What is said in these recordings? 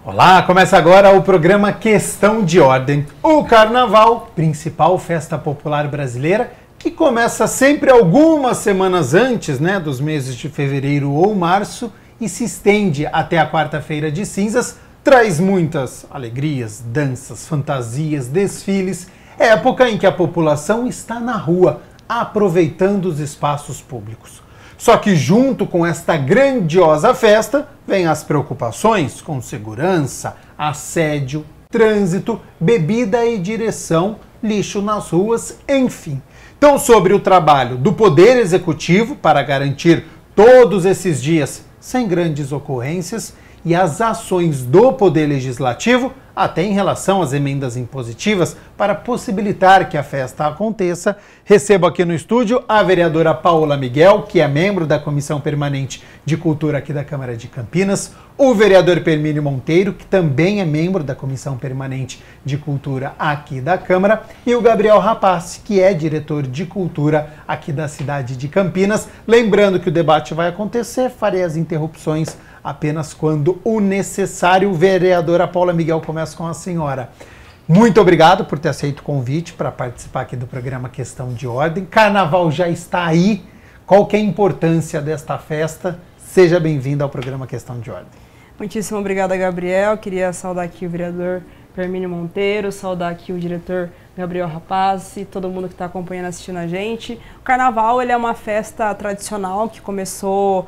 Olá, começa agora o programa Questão de Ordem. O Carnaval, principal festa popular brasileira, que começa sempre algumas semanas antes, dos meses de fevereiro ou março e se estende até a quarta-feira de cinzas, traz muitas alegrias, danças, fantasias, desfiles, época em que a população está na rua, aproveitando os espaços públicos. Só que junto com esta grandiosa festa, vem as preocupações com segurança, assédio, trânsito, bebida e direção, lixo nas ruas, enfim. Então, sobre o trabalho do Poder Executivo para garantir todos esses dias sem grandes ocorrências e as ações do Poder Legislativo, até em relação às emendas impositivas, para possibilitar que a festa aconteça, recebo aqui no estúdio a vereadora Paola Miguel, que é membro da Comissão Permanente de Cultura aqui da Câmara de Campinas, o vereador Permínio Monteiro, que também é membro da Comissão Permanente de Cultura aqui da Câmara, e o Gabriel Rapaz, que é diretor de Cultura aqui da cidade de Campinas. Lembrando que o debate vai acontecer, farei as interrupções apenas quando o necessário. Vereadora Paola Miguel, começa com a senhora. Muito obrigado por ter aceito o convite para participar aqui do programa Questão de Ordem. Carnaval já está aí. Qual que é a importância desta festa? Seja bem-vindo ao programa Questão de Ordem. Muitíssimo obrigada, Gabriel. Queria saudar aqui o vereador Permínio Monteiro, saudar aqui o diretor Gabriel Rapaz e todo mundo que está acompanhando, assistindo a gente. O Carnaval, ele é uma festa tradicional que começou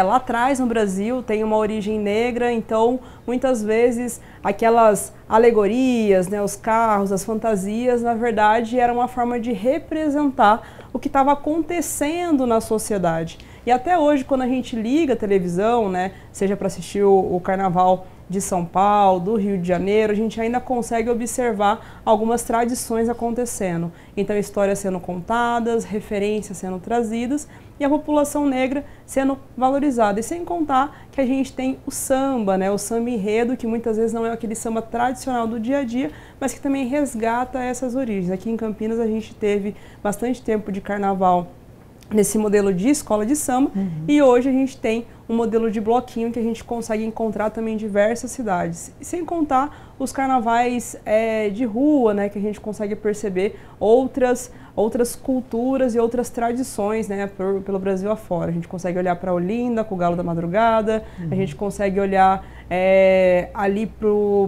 lá atrás no Brasil, tem uma origem negra, então muitas vezes aquelas alegorias, os carros, as fantasias, na verdade era uma forma de representar o que estava acontecendo na sociedade. E até hoje, quando a gente liga a televisão, seja para assistir o Carnaval de São Paulo, do Rio de Janeiro, a gente ainda consegue observar algumas tradições acontecendo. Então, histórias sendo contadas, referências sendo trazidas e a população negra sendo valorizada. E sem contar que a gente tem o samba, o samba enredo, que muitas vezes não é aquele samba tradicional do dia a dia, mas que também resgata essas origens. Aqui em Campinas a gente teve bastante tempo de carnaval nesse modelo de escola de samba, e hoje a gente tem um modelo de bloquinho que a gente consegue encontrar também em diversas cidades. E sem contar os carnavais de rua, que a gente consegue perceber outras culturas e outras tradições, pelo Brasil afora. A gente consegue olhar para Olinda, com o Galo da Madrugada, a gente consegue olhar ali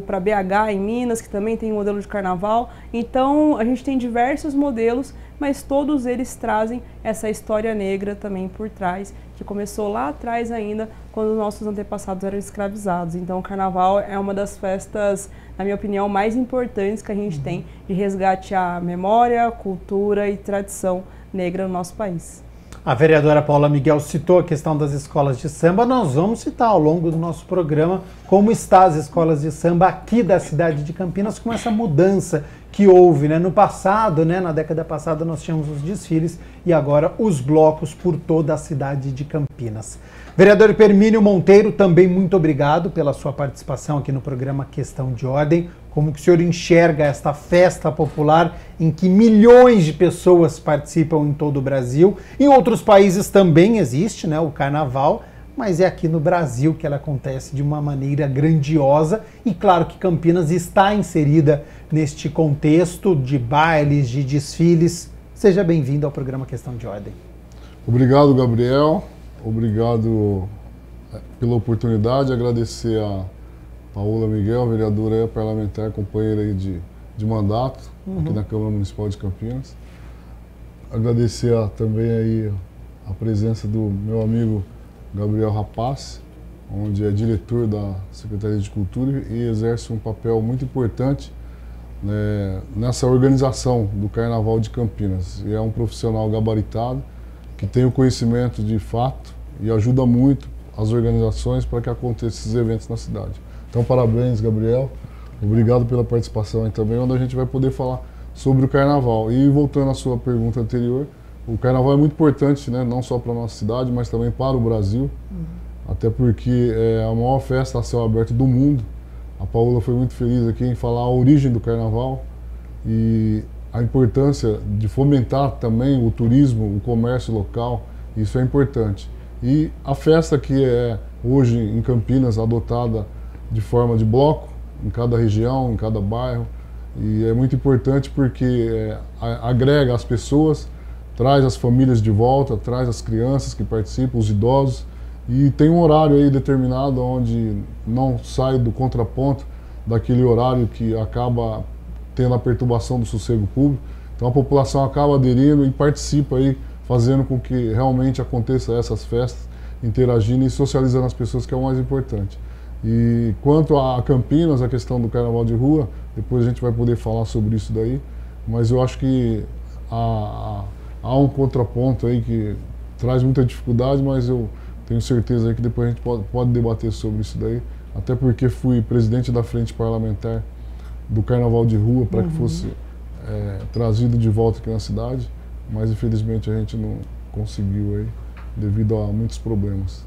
para BH, em Minas, que também tem um modelo de carnaval. Então, a gente tem diversos modelos, mas todos eles trazem essa história negra também por trás, que começou lá atrás ainda, quando nossos antepassados eram escravizados. Então, o Carnaval é uma das festas, na minha opinião, mais importantes que a gente tem de resgate à memória, cultura e tradição negra no nosso país. A vereadora Paola Miguel citou a questão das escolas de samba. Nós vamos citar ao longo do nosso programa como estão as escolas de samba aqui da cidade de Campinas, com essa mudança que houve, no passado, na década passada nós tínhamos os desfiles e agora os blocos por toda a cidade de Campinas. Vereador Permínio Monteiro, também muito obrigado pela sua participação aqui no programa Questão de Ordem. Como que o senhor enxerga esta festa popular em que milhões de pessoas participam em todo o Brasil? Em outros países também existe, o Carnaval, mas é aqui no Brasil que ela acontece de uma maneira grandiosa e claro que Campinas está inserida neste contexto de bailes, de desfiles. Seja bem-vindo ao programa Questão de Ordem. Obrigado, Gabriel. Obrigado pela oportunidade. Agradecer a Paola Miguel, vereadora parlamentar, companheira aí de mandato aqui na Câmara Municipal de Campinas. Agradecer também aí a presença do meu amigo Gabriel Rapaz, onde é diretor da Secretaria de Cultura e exerce um papel muito importante nessa organização do Carnaval de Campinas. E é um profissional gabaritado, que tem o conhecimento de fato e ajuda muito as organizações para que aconteçam esses eventos na cidade. Então, parabéns, Gabriel. Obrigado pela participação aí também, onde a gente vai poder falar sobre o Carnaval. E voltando à sua pergunta anterior, o Carnaval é muito importante, não só para a nossa cidade, mas também para o Brasil, até porque é a maior festa a céu aberto do mundo. A Paola foi muito feliz aqui em falar a origem do Carnaval e a importância de fomentar também o turismo, o comércio local, isso é importante. E a festa que é hoje em Campinas adotada de forma de bloco, em cada região, em cada bairro. E é muito importante porque agrega as pessoas, traz as famílias de volta, traz as crianças que participam, os idosos. E tem um horário aí determinado onde não sai do contraponto daquele horário que acaba tendo a perturbação do sossego público. Então a população acaba aderindo e participa aí, fazendo com que realmente aconteça essas festas, interagindo e socializando as pessoas, que é o mais importante. E quanto a Campinas, a questão do carnaval de rua, depois a gente vai poder falar sobre isso daí, mas eu acho que há um contraponto aí que traz muita dificuldade, mas eu tenho certeza aí que depois a gente pode debater sobre isso daí, até porque fui presidente da frente parlamentar do carnaval de rua para que fosse trazido de volta aqui na cidade, mas infelizmente a gente não conseguiu aí, devido a muitos problemas.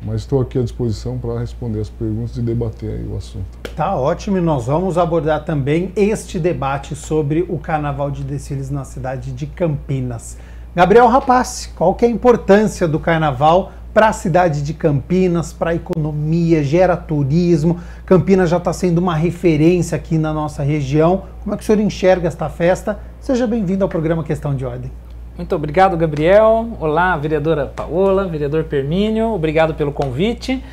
Mas estou aqui à disposição para responder as perguntas e debater aí o assunto. Tá ótimo, e nós vamos abordar também este debate sobre o Carnaval de Desfiles na cidade de Campinas. Gabriel Rapazzi, qual que é a importância do Carnaval para a cidade de Campinas, para a economia, gera turismo? Campinas já está sendo uma referência aqui na nossa região. Como é que o senhor enxerga esta festa? Seja bem-vindo ao programa Questão de Ordem. Muito obrigado, Gabriel. Olá, vereadora Paola, vereador Permínio, obrigado pelo convite.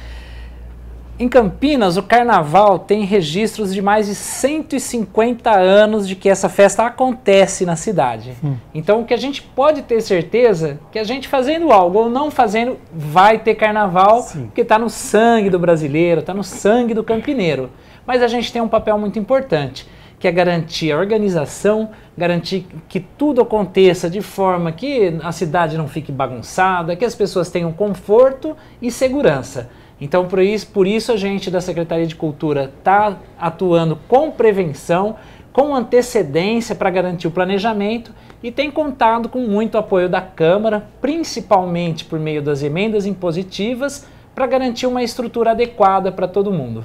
Em Campinas, o Carnaval tem registros de mais de 150 anos de que essa festa acontece na cidade. Então, o que a gente pode ter certeza que a gente fazendo algo ou não fazendo, vai ter Carnaval, porque está no sangue do brasileiro, está no sangue do campineiro. Mas a gente tem um papel muito importante, que é garantir a organização, garantir que tudo aconteça de forma que a cidade não fique bagunçada, que as pessoas tenham conforto e segurança. Então, por isso a gente da Secretaria de Cultura está atuando com prevenção, com antecedência para garantir o planejamento e tem contado com muito apoio da Câmara, principalmente por meio das emendas impositivas, para garantir uma estrutura adequada para todo mundo.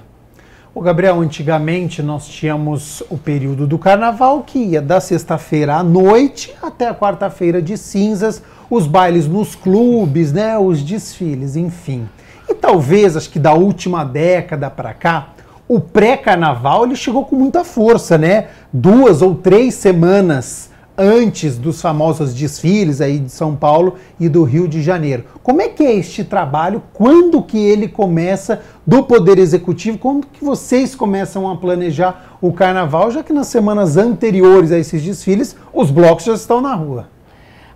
O Gabriel, antigamente nós tínhamos o período do Carnaval que ia da sexta-feira à noite até a quarta-feira de cinzas, os bailes nos clubes, né, os desfiles, enfim. E talvez, acho que da última década para cá, o pré-carnaval ele chegou com muita força, né? 2 ou 3 semanas antes dos famosos desfiles aí de São Paulo e do Rio de Janeiro. Como é que é este trabalho? Quando que ele começa do Poder Executivo? Quando que vocês começam a planejar o Carnaval, já que nas semanas anteriores a esses desfiles, os blocos já estão na rua?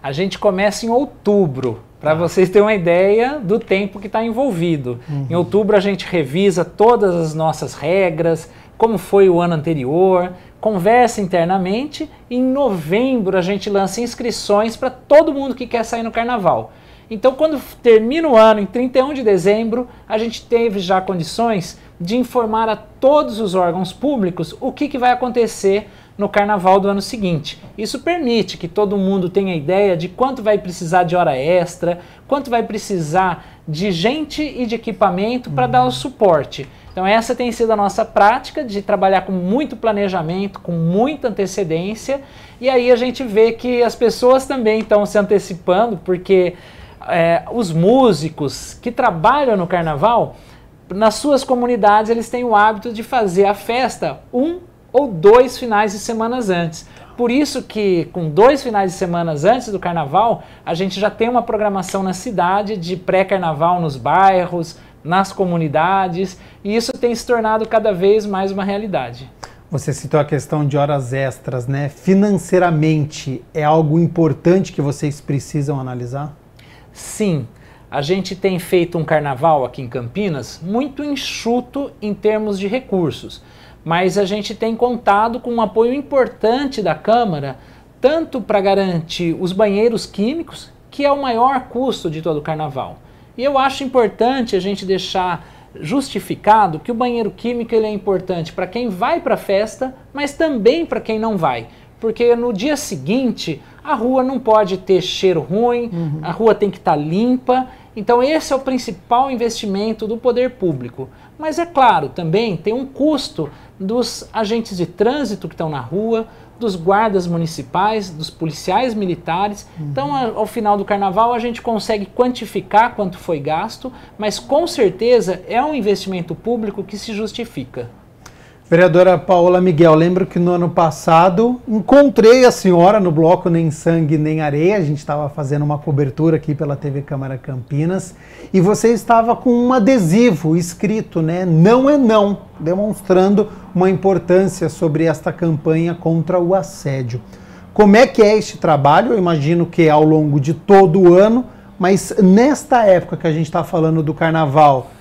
A gente começa em outubro, para vocês terem uma ideia do tempo que está envolvido. Em outubro a gente revisa todas as nossas regras, como foi o ano anterior, conversa internamente e em novembro a gente lança inscrições para todo mundo que quer sair no Carnaval. Então quando termina o ano, em 31 de dezembro, a gente teve já condições de informar a todos os órgãos públicos o que vai acontecer no Carnaval do ano seguinte. Isso permite que todo mundo tenha ideia de quanto vai precisar de hora extra, quanto vai precisar de gente e de equipamento para dar o suporte. Então essa tem sido a nossa prática de trabalhar com muito planejamento, com muita antecedência, e aí a gente vê que as pessoas também estão se antecipando, porque os músicos que trabalham no Carnaval, nas suas comunidades eles têm o hábito de fazer a festa 1 ou 2 finais de semana antes. Por isso que com 2 finais de semana antes do Carnaval, a gente já tem uma programação na cidade de pré-Carnaval nos bairros, nas comunidades, e isso tem se tornado cada vez mais uma realidade. Você citou a questão de horas extras, né? Financeiramente, é algo importante que vocês precisam analisar? Sim. A gente tem feito um Carnaval aqui em Campinas muito enxuto em termos de recursos, mas a gente tem contado com um apoio importante da Câmara, tanto para garantir os banheiros químicos, que é o maior custo de todo o Carnaval. E eu acho importante a gente deixar justificado que o banheiro químico ele é importante para quem vai para a festa, mas também para quem não vai. Porque no dia seguinte a rua não pode ter cheiro ruim, a rua tem que estar limpa. Então esse é o principal investimento do poder público. Mas é claro, também tem um custo dos agentes de trânsito que estão na rua, dos guardas municipais, dos policiais militares. Então, ao final do carnaval, a gente consegue quantificar quanto foi gasto, mas com certeza é um investimento público que se justifica. Vereadora Paola Miguel, lembro que no ano passado encontrei a senhora no bloco Nem Sangue Nem Areia, a gente estava fazendo uma cobertura aqui pela TV Câmara Campinas, e você estava com um adesivo escrito, né, não é não, demonstrando uma importância sobre esta campanha contra o assédio. Como é que é este trabalho? Eu imagino que é ao longo de todo o ano, mas nesta época que a gente está falando do carnaval,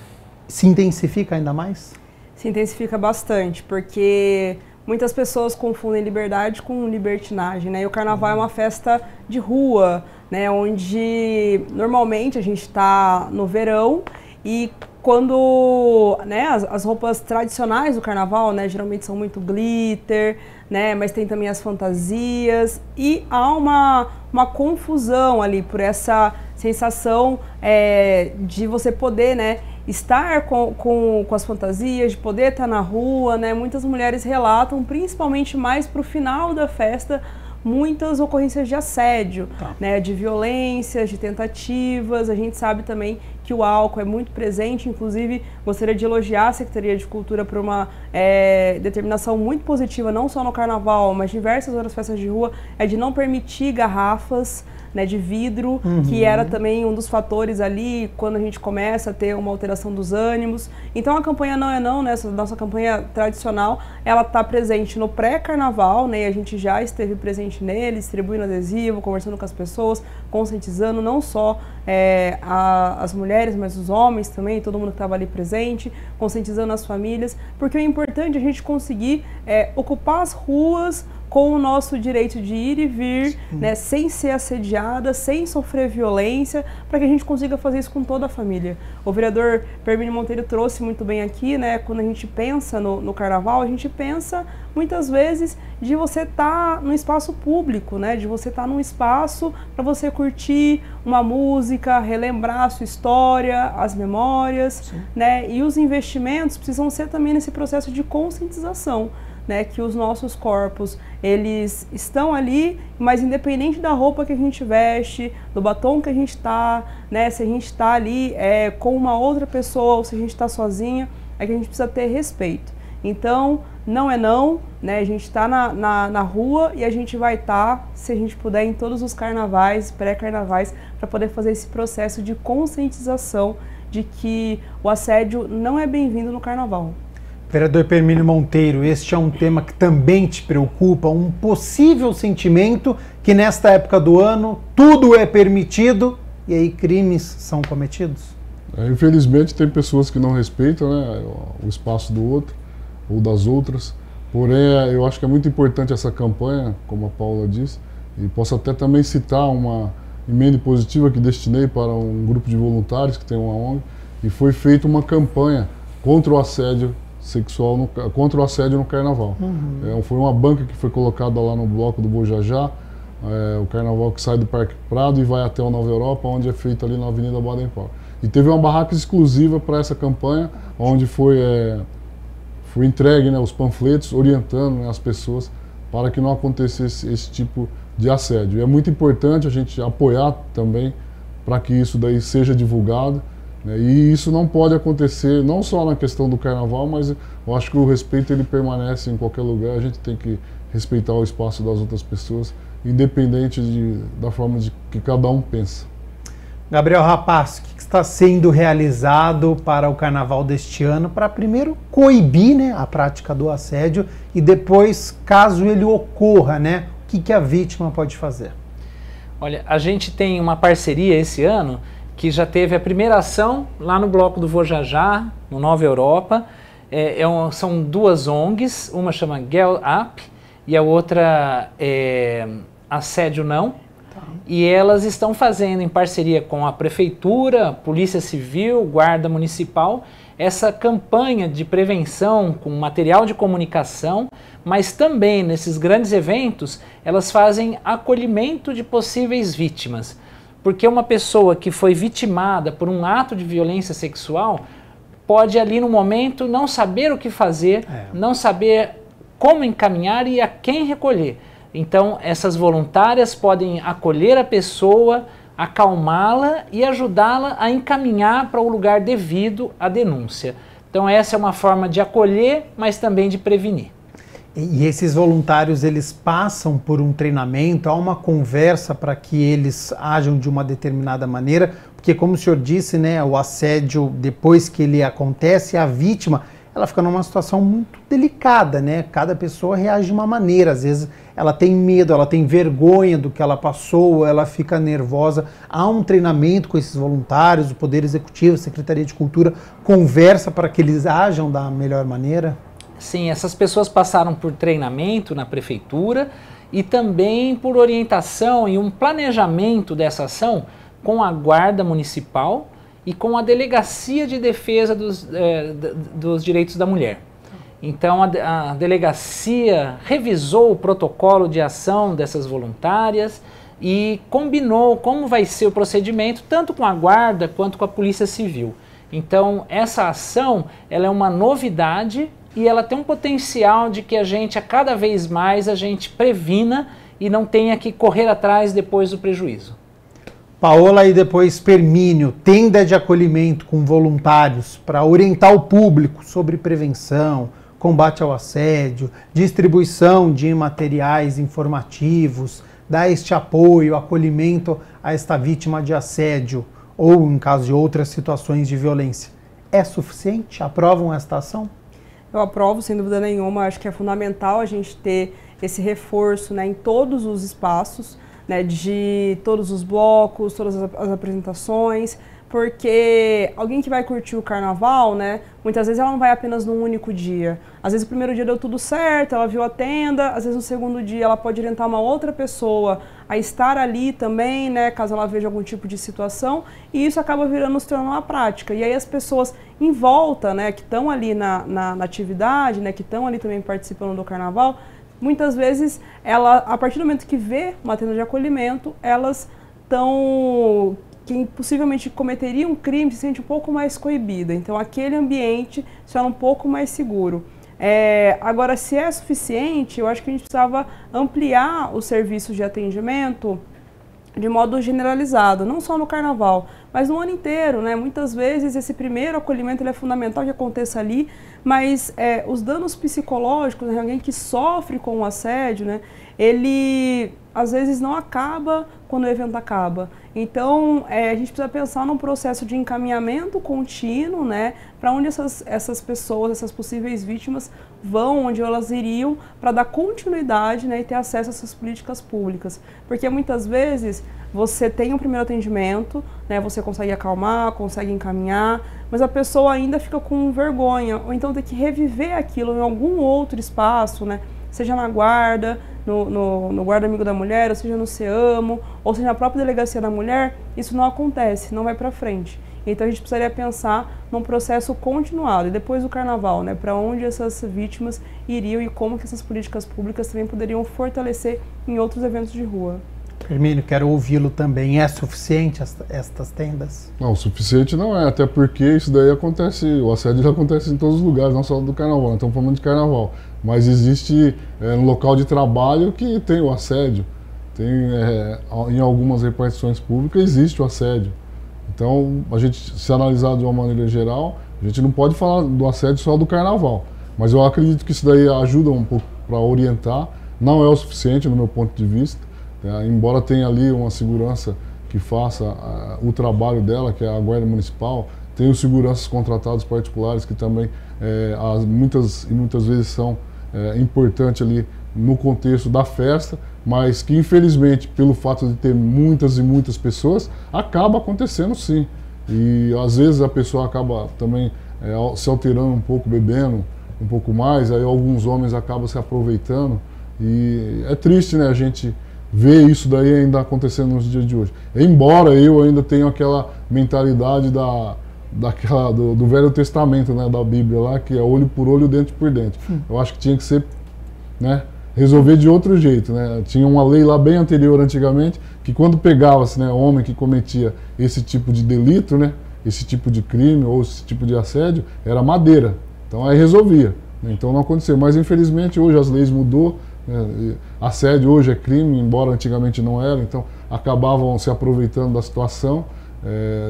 se intensifica ainda mais? Se intensifica bastante, porque muitas pessoas confundem liberdade com libertinagem, né? E o carnaval é uma festa de rua, né? Onde normalmente a gente está no verão e quando, né, as roupas tradicionais do carnaval, né, geralmente são muito glitter, né, mas tem também as fantasias e há uma confusão ali por essa sensação de você poder, né, estar com as fantasias, de poder estar na rua, né? Muitas mulheres relatam, principalmente mais para o final da festa, muitas ocorrências de assédio, né? De violências, de tentativas. A gente sabe também que o álcool é muito presente, inclusive gostaria de elogiar a Secretaria de Cultura por uma determinação muito positiva, não só no carnaval, mas diversas outras festas de rua, de não permitir garrafas, né, de vidro, que era também um dos fatores ali quando a gente começa a ter uma alteração dos ânimos. Então a campanha Não é Não, né, essa nossa campanha tradicional, ela está presente no pré-carnaval, né, e a gente já esteve presente nele, distribuindo adesivo, conversando com as pessoas, conscientizando não só as mulheres, mas os homens também, todo mundo que estava ali presente, conscientizando as famílias, porque é importante a gente conseguir ocupar as ruas com o nosso direito de ir e vir, né, sem ser assediada, sem sofrer violência, para que a gente consiga fazer isso com toda a família. O vereador Permínio Monteiro trouxe muito bem aqui, né, quando a gente pensa no carnaval, a gente pensa muitas vezes de você estar no espaço público, né, de você estar num espaço para você curtir uma música, relembrar a sua história, as memórias, né, e os investimentos precisam ser também nesse processo de conscientização, né, que os nossos corpos, eles estão ali, mas independente da roupa que a gente veste, do batom que a gente está, né, se a gente está ali com uma outra pessoa ou se a gente está sozinha, que a gente precisa ter respeito. Então, não é não, né, a gente está na rua e a gente vai estar, se a gente puder, em todos os carnavais, pré-carnavais, para poder fazer esse processo de conscientização de que o assédio não é bem-vindo no carnaval. Vereador Permínio Monteiro, este é um tema que também te preocupa, um possível sentimento que nesta época do ano tudo é permitido e aí crimes são cometidos? Infelizmente tem pessoas que não respeitam, né, o espaço do outro ou das outras, porém eu acho que é muito importante essa campanha, como a Paula disse, e posso até também citar uma emenda positiva que destinei para um grupo de voluntários que tem uma ONG, e foi feita uma campanha contra o assédio sexual, contra o assédio no carnaval. Foi uma banca que foi colocada lá no bloco do Bojajá, o carnaval que sai do Parque Prado e vai até o Nova Europa, onde é feito ali na Avenida Baden-Powell. E teve uma barraca exclusiva para essa campanha, onde foi entregue, né, os panfletos orientando, né, as pessoas para que não acontecesse esse tipo de assédio. E é muito importante a gente apoiar também para que isso daí seja divulgado. E isso não pode acontecer, não só na questão do carnaval, mas eu acho que o respeito ele permanece em qualquer lugar. A gente tem que respeitar o espaço das outras pessoas, independente da forma de que cada um pensa. Gabriel Rapaz, o que está sendo realizado para o carnaval deste ano para primeiro coibir, né, a prática do assédio e depois, caso ele ocorra, né, o que a vítima pode fazer? Olha, a gente tem uma parceria esse ano que já teve a primeira ação lá no bloco do Bojajá, no Nova Europa. São duas ONGs, uma chama Girl Up e a outra é Assédio Não. E elas estão fazendo, em parceria com a Prefeitura, Polícia Civil, Guarda Municipal, essa campanha de prevenção com material de comunicação, mas também nesses grandes eventos, elas fazem acolhimento de possíveis vítimas. Porque uma pessoa que foi vitimada por um ato de violência sexual, pode ali no momento não saber o que fazer, não saber como encaminhar e a quem recolher. Então essas voluntárias podem acolher a pessoa, acalmá-la e ajudá-la a encaminhar para o lugar devido à denúncia. Então essa é uma forma de acolher, mas também de prevenir. E esses voluntários, eles passam por um treinamento, há uma conversa para que eles ajam de uma determinada maneira, porque como o senhor disse, né, o assédio, depois que ele acontece, a vítima, ela fica numa situação muito delicada, né? Cada pessoa reage de uma maneira, às vezes ela tem medo, ela tem vergonha do que ela passou, ela fica nervosa. Há um treinamento com esses voluntários, o Poder Executivo, a Secretaria de Cultura, conversa para que eles ajam da melhor maneira? Sim, essas pessoas passaram por treinamento na prefeitura e também por orientação e um planejamento dessa ação com a Guarda Municipal e com a Delegacia de Defesa dos Direitos da Mulher. Então a delegacia revisou o protocolo de ação dessas voluntárias e combinou como vai ser o procedimento tanto com a Guarda quanto com a Polícia Civil. Então essa ação ela é uma novidade e ela tem um potencial de que a gente, a cada vez mais, a gente previna e não tenha que correr atrás depois do prejuízo. Paola e depois Permínio, tenda de acolhimento com voluntários para orientar o público sobre prevenção, combate ao assédio, distribuição de materiais informativos, dar este apoio, acolhimento a esta vítima de assédio ou em caso de outras situações de violência. É suficiente? Aprovam esta ação? Eu aprovo, sem dúvida nenhuma. Acho que é fundamental a gente ter esse reforço, né, em todos os espaços, né, de todos os blocos, todas as apresentações, porque alguém que vai curtir o carnaval, né, muitas vezes ela não vai apenas num único dia. Às vezes o primeiro dia deu tudo certo, ela viu a tenda, às vezes no segundo dia ela pode orientar uma outra pessoa a estar ali também, né, caso ela veja algum tipo de situação, e isso acaba se tornando uma prática. E aí as pessoas em volta, né, que estão ali na atividade, né, que estão ali também participando do carnaval, muitas vezes, a partir do momento que vê uma tenda de acolhimento, elas estão... quem possivelmente cometeria um crime se sente um pouco mais coibida. Então, aquele ambiente se torna um pouco mais seguro. Agora, se é suficiente, eu acho que a gente precisava ampliar os serviços de atendimento de modo generalizado, não só no carnaval, mas no ano inteiro, né? Muitas vezes esse primeiro acolhimento ele é fundamental que aconteça ali, mas os danos psicológicos, né? Alguém que sofre com o assédio, né? Ele às vezes não acaba quando o evento acaba. Então, a gente precisa pensar num processo de encaminhamento contínuo, né, para onde essas pessoas, essas possíveis vítimas vão, onde elas iriam, para dar continuidade, né, e ter acesso a essas políticas públicas. Porque muitas vezes você tem um primeiro atendimento, né, você consegue acalmar, consegue encaminhar, mas a pessoa ainda fica com vergonha, ou então tem que reviver aquilo em algum outro espaço, né, seja na guarda, no Guarda Amigo da Mulher, ou seja no CEAMO, ou seja na própria Delegacia da Mulher, isso não acontece, não vai para frente. Então a gente precisaria pensar num processo continuado, e depois do carnaval, né, para onde essas vítimas iriam e como que essas políticas públicas também poderiam fortalecer em outros eventos de rua. Hermínio, quero ouvi-lo também. É suficiente estas tendas? Não, o suficiente não é, até porque isso daí acontece, o assédio acontece em todos os lugares, não só do carnaval, nós estamos falando de carnaval. Mas existe no local de trabalho que tem o assédio, tem em algumas repartições públicas existe o assédio. Então, a gente, se analisar de uma maneira geral, a gente não pode falar do assédio só do carnaval. Mas eu acredito que isso daí ajuda um pouco para orientar, não é o suficiente no meu ponto de vista, embora tenha ali uma segurança que faça o trabalho dela, que é a Guarda Municipal, tem os seguranças contratados particulares que também muitas vezes são importantes ali no contexto da festa, mas que infelizmente, pelo fato de ter muitas e muitas pessoas, acaba acontecendo sim. E às vezes a pessoa acaba também se alterando um pouco, bebendo um pouco mais, aí alguns homens acabam se aproveitando, e é triste, né, a gente ver isso daí ainda acontecendo nos dias de hoje. Embora eu ainda tenha aquela mentalidade do Velho Testamento, né, da Bíblia lá, que é olho por olho, dente por dente. Eu acho que tinha que ser, né, resolver de outro jeito, né? Tinha uma lei lá bem anterior, antigamente, que quando pegava-se, né, homem que cometia esse tipo de delito, né, esse tipo de crime ou esse tipo de assédio, era madeira. Então aí resolvia, né? Então não aconteceu. Mas infelizmente hoje as leis mudou, né? Assédio hoje é crime, embora antigamente não era, então acabavam se aproveitando da situação.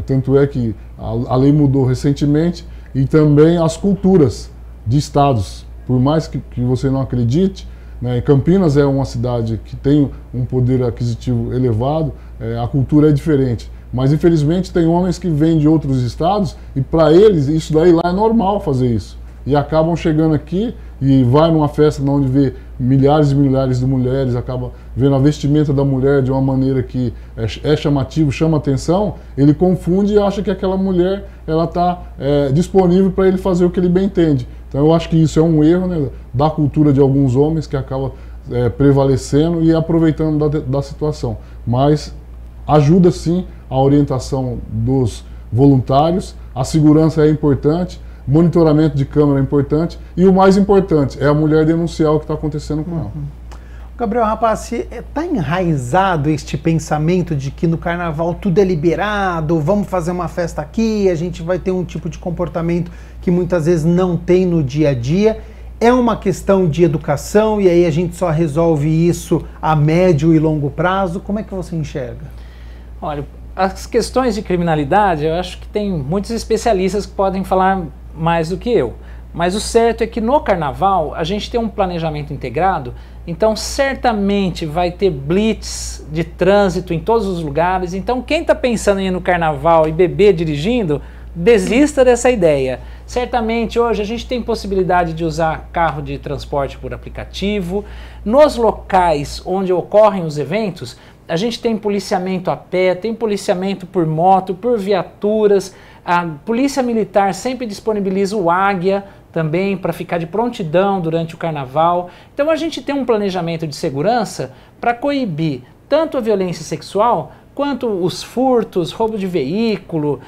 Tanto é que a lei mudou recentemente e também as culturas de estados. Por mais que você não acredite, né, Campinas é uma cidade que tem um poder aquisitivo elevado, a cultura é diferente. Mas infelizmente tem homens que vêm de outros estados e para eles isso daí lá é normal fazer isso. E acabam chegando aqui e vai numa festa onde vê milhares e milhares de mulheres, acaba vendo a vestimenta da mulher de uma maneira que é chamativo, chama atenção, ele confunde e acha que aquela mulher ela está disponível para ele fazer o que ele bem entende. Então eu acho que isso é um erro, né, da cultura de alguns homens que acaba prevalecendo e aproveitando da situação. Mas ajuda sim a orientação dos voluntários, a segurança é importante, monitoramento de câmera é importante e o mais importante é a mulher denunciar o que está acontecendo com ela. Gabriel Rapazzi, está enraizado este pensamento de que no carnaval tudo é liberado, vamos fazer uma festa aqui, a gente vai ter um tipo de comportamento que muitas vezes não tem no dia a dia. É uma questão de educação e aí a gente só resolve isso a médio e longo prazo? Como é que você enxerga? Olha, as questões de criminalidade, eu acho que tem muitos especialistas que podem falar mais do que eu. Mas o certo é que no carnaval a gente tem um planejamento integrado, então certamente vai ter blitz de trânsito em todos os lugares. Então quem está pensando em ir no carnaval e beber dirigindo, desista dessa ideia. Certamente hoje a gente tem possibilidade de usar carro de transporte por aplicativo. Nos locais onde ocorrem os eventos, a gente tem policiamento a pé, tem policiamento por moto, por viaturas. A Polícia Militar sempre disponibiliza o Águia também para ficar de prontidão durante o carnaval. Então a gente tem um planejamento de segurança para coibir tanto a violência sexual quanto os furtos, roubo de veículo,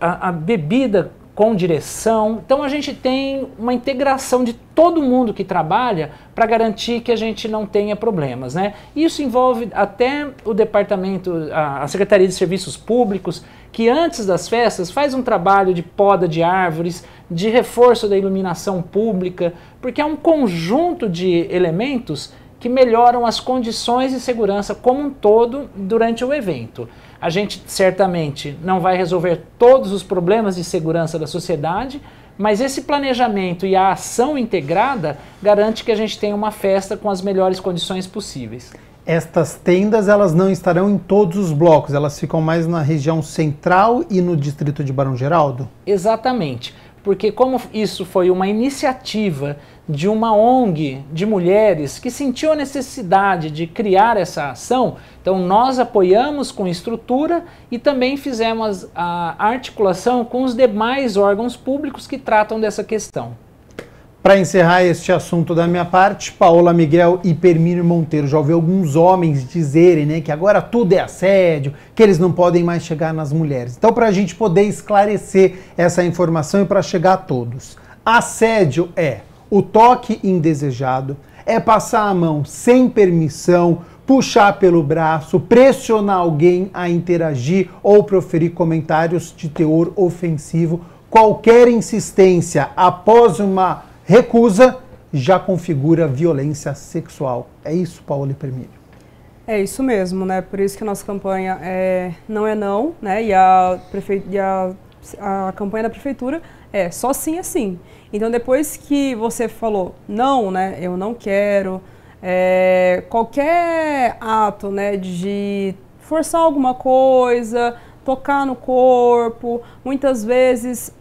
a bebida com direção. Então a gente tem uma integração de todo mundo que trabalha para garantir que a gente não tenha problemas, né? Isso envolve até o departamento, a Secretaria de Serviços Públicos, que antes das festas faz um trabalho de poda de árvores, de reforço da iluminação pública, porque é um conjunto de elementos que melhoram as condições de segurança como um todo durante o evento. A gente certamente não vai resolver todos os problemas de segurança da sociedade, mas esse planejamento e a ação integrada garante que a gente tenha uma festa com as melhores condições possíveis. Estas tendas, elas não estarão em todos os blocos, elas ficam mais na região central e no distrito de Barão Geraldo? Exatamente, porque como isso foi uma iniciativa de uma ONG de mulheres que sentiu a necessidade de criar essa ação, então nós apoiamos com estrutura e também fizemos a articulação com os demais órgãos públicos que tratam dessa questão. Para encerrar este assunto da minha parte, Paola Miguel e Permínio Monteiro, já ouvi alguns homens dizerem, né, que agora tudo é assédio, que eles não podem mais chegar nas mulheres. Então, para a gente poder esclarecer essa informação e para chegar a todos, assédio é o toque indesejado, é passar a mão sem permissão, puxar pelo braço, pressionar alguém a interagir ou proferir comentários de teor ofensivo. Qualquer insistência após uma recusa já configura violência sexual. É isso, Paola e Permínio? É isso mesmo, né? Por isso que a nossa campanha não é não, né? E a campanha da prefeitura é só sim é sim. Então depois que você falou não, né? Eu não quero, qualquer ato, né? De forçar alguma coisa, tocar no corpo, muitas vezes,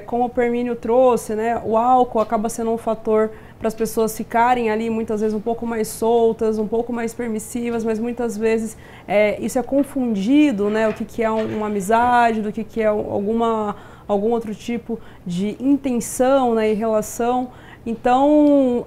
como o Permínio trouxe, né, o álcool acaba sendo um fator para as pessoas ficarem ali muitas vezes um pouco mais soltas, um pouco mais permissivas, mas muitas vezes isso é confundido, né, o que é uma amizade, do que é algum outro tipo de intenção, né, em relação. Então,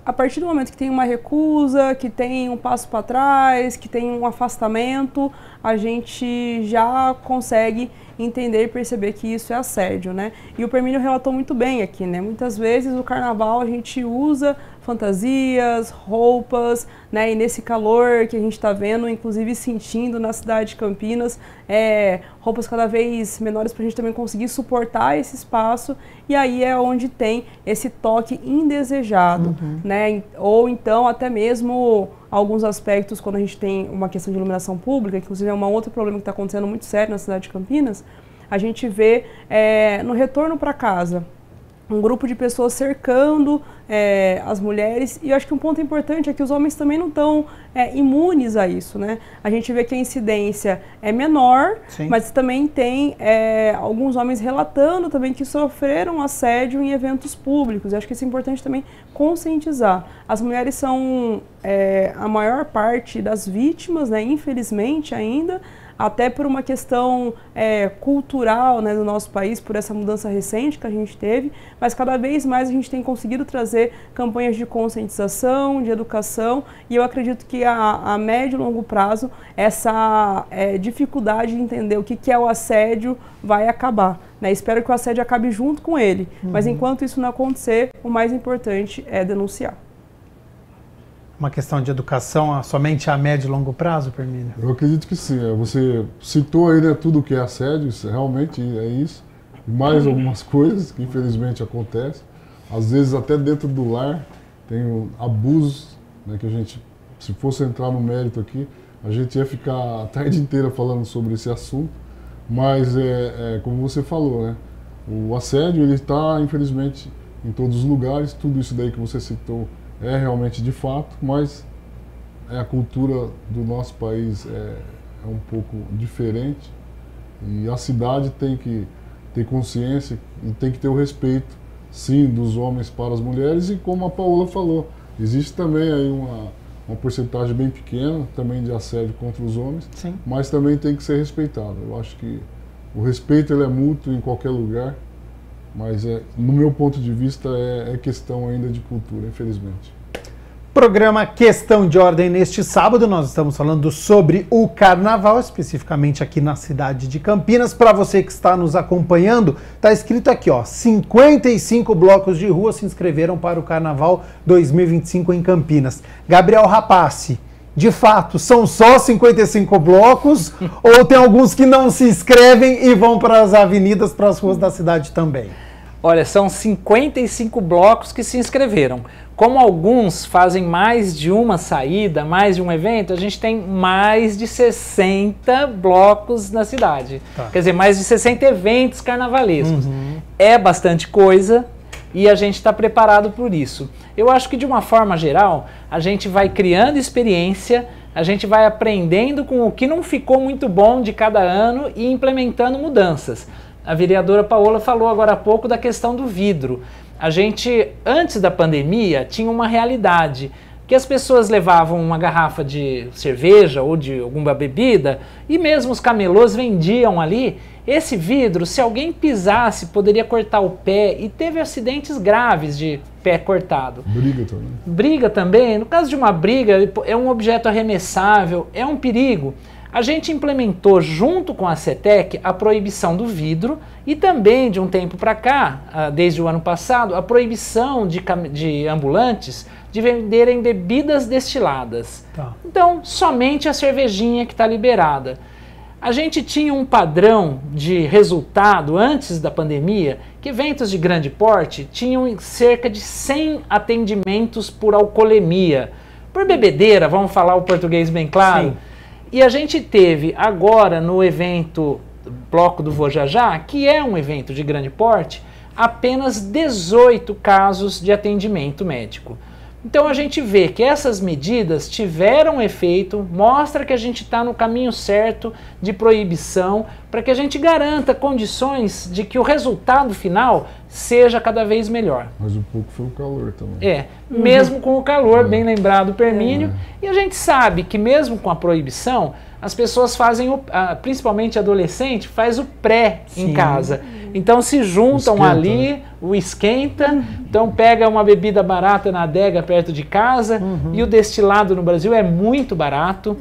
a partir do momento que tem uma recusa, que tem um passo para trás, que tem um afastamento, a gente já consegue entender e perceber que isso é assédio, né? E o Permínio relatou muito bem aqui, né? Muitas vezes o carnaval a gente usa fantasias, roupas, né? E nesse calor que a gente está vendo, inclusive sentindo na cidade de Campinas, roupas cada vez menores para a gente também conseguir suportar esse espaço, e aí é onde tem esse toque indesejado, né? Ou então até mesmo alguns aspectos quando a gente tem uma questão de iluminação pública, inclusive é um outro problema que está acontecendo muito sério na cidade de Campinas, a gente vê no retorno para casa um grupo de pessoas cercando as mulheres, e eu acho que um ponto importante é que os homens também não estão imunes a isso, né? A gente vê que a incidência é menor, sim, mas também tem alguns homens relatando também que sofreram assédio em eventos públicos. Eu acho que isso é importante também conscientizar. As mulheres são a maior parte das vítimas, né? Infelizmente ainda, até por uma questão cultural, né, do nosso país, por essa mudança recente que a gente teve, mas cada vez mais a gente tem conseguido trazer campanhas de conscientização, de educação, e eu acredito que a médio e longo prazo essa dificuldade de entender o que é o assédio vai acabar, né? Espero que o assédio acabe junto com ele, mas enquanto isso não acontecer, o mais importante é denunciar. Uma questão de educação somente a médio e longo prazo, Permínio? Eu acredito que sim. Você citou aí, né, tudo que é assédio, realmente é isso. E mais algumas coisas que infelizmente acontecem. Às vezes até dentro do lar tem abusos, né, que a gente, se fosse entrar no mérito aqui, a gente ia ficar a tarde inteira falando sobre esse assunto. Mas como você falou, né, o assédio ele está infelizmente em todos os lugares. Tudo isso daí que você citou é realmente de fato, mas a cultura do nosso país é um pouco diferente, e a cidade tem que ter consciência e tem que ter o respeito, sim, dos homens para as mulheres, e como a Paola falou, existe também aí uma porcentagem bem pequena também de assédio contra os homens, sim, mas também tem que ser respeitado. Eu acho que o respeito ele é mútuo em qualquer lugar, mas no meu ponto de vista é questão ainda de cultura, infelizmente. Programa Questão de Ordem neste sábado, nós estamos falando sobre o Carnaval, especificamente aqui na cidade de Campinas. Para você que está nos acompanhando, está escrito aqui, ó, 55 blocos de rua se inscreveram para o Carnaval 2025 em Campinas. Gabriel Rapazzi, de fato, são só 55 blocos ou tem alguns que não se inscrevem e vão para as avenidas, para as ruas da cidade também? Olha, são 55 blocos que se inscreveram. Como alguns fazem mais de uma saída, mais de um evento, a gente tem mais de 60 blocos na cidade. Tá. Quer dizer, mais de 60 eventos carnavalescos. É bastante coisa e a gente está preparado por isso. Eu acho que de uma forma geral, a gente vai criando experiência, a gente vai aprendendo com o que não ficou muito bom de cada ano e implementando mudanças. A vereadora Paola falou agora há pouco da questão do vidro. A gente, antes da pandemia, tinha uma realidade, que as pessoas levavam uma garrafa de cerveja ou de alguma bebida e mesmo os camelôs vendiam ali. Esse vidro, se alguém pisasse, poderia cortar o pé, e teve acidentes graves de pé cortado. Briga também. Briga também. No caso de uma briga, é um objeto arremessável, é um perigo. A gente implementou junto com a CETEC a proibição do vidro e também de um tempo para cá, desde o ano passado, a proibição de ambulantes de venderem bebidas destiladas. Tá. Então, somente a cervejinha que está liberada. A gente tinha um padrão de resultado antes da pandemia, que eventos de grande porte tinham cerca de 100 atendimentos por alcoolemia. Por bebedeira, vamos falar o português bem claro. Sim. E a gente teve agora no evento Bloco do Vojajá, que é um evento de grande porte, apenas 18 casos de atendimento médico. Então a gente vê que essas medidas tiveram efeito, mostra que a gente está no caminho certo de proibição, para que a gente garanta condições de que o resultado final seja cada vez melhor. Mas um pouco foi o calor também. Mesmo com o calor, bem lembrado, Permínio. E a gente sabe que mesmo com a proibição, as pessoas fazem, principalmente adolescente, faz o pré em casa. Então se juntam esquenta, ali, né? O esquenta, então pega uma bebida barata na adega perto de casa, e o destilado no Brasil é muito barato,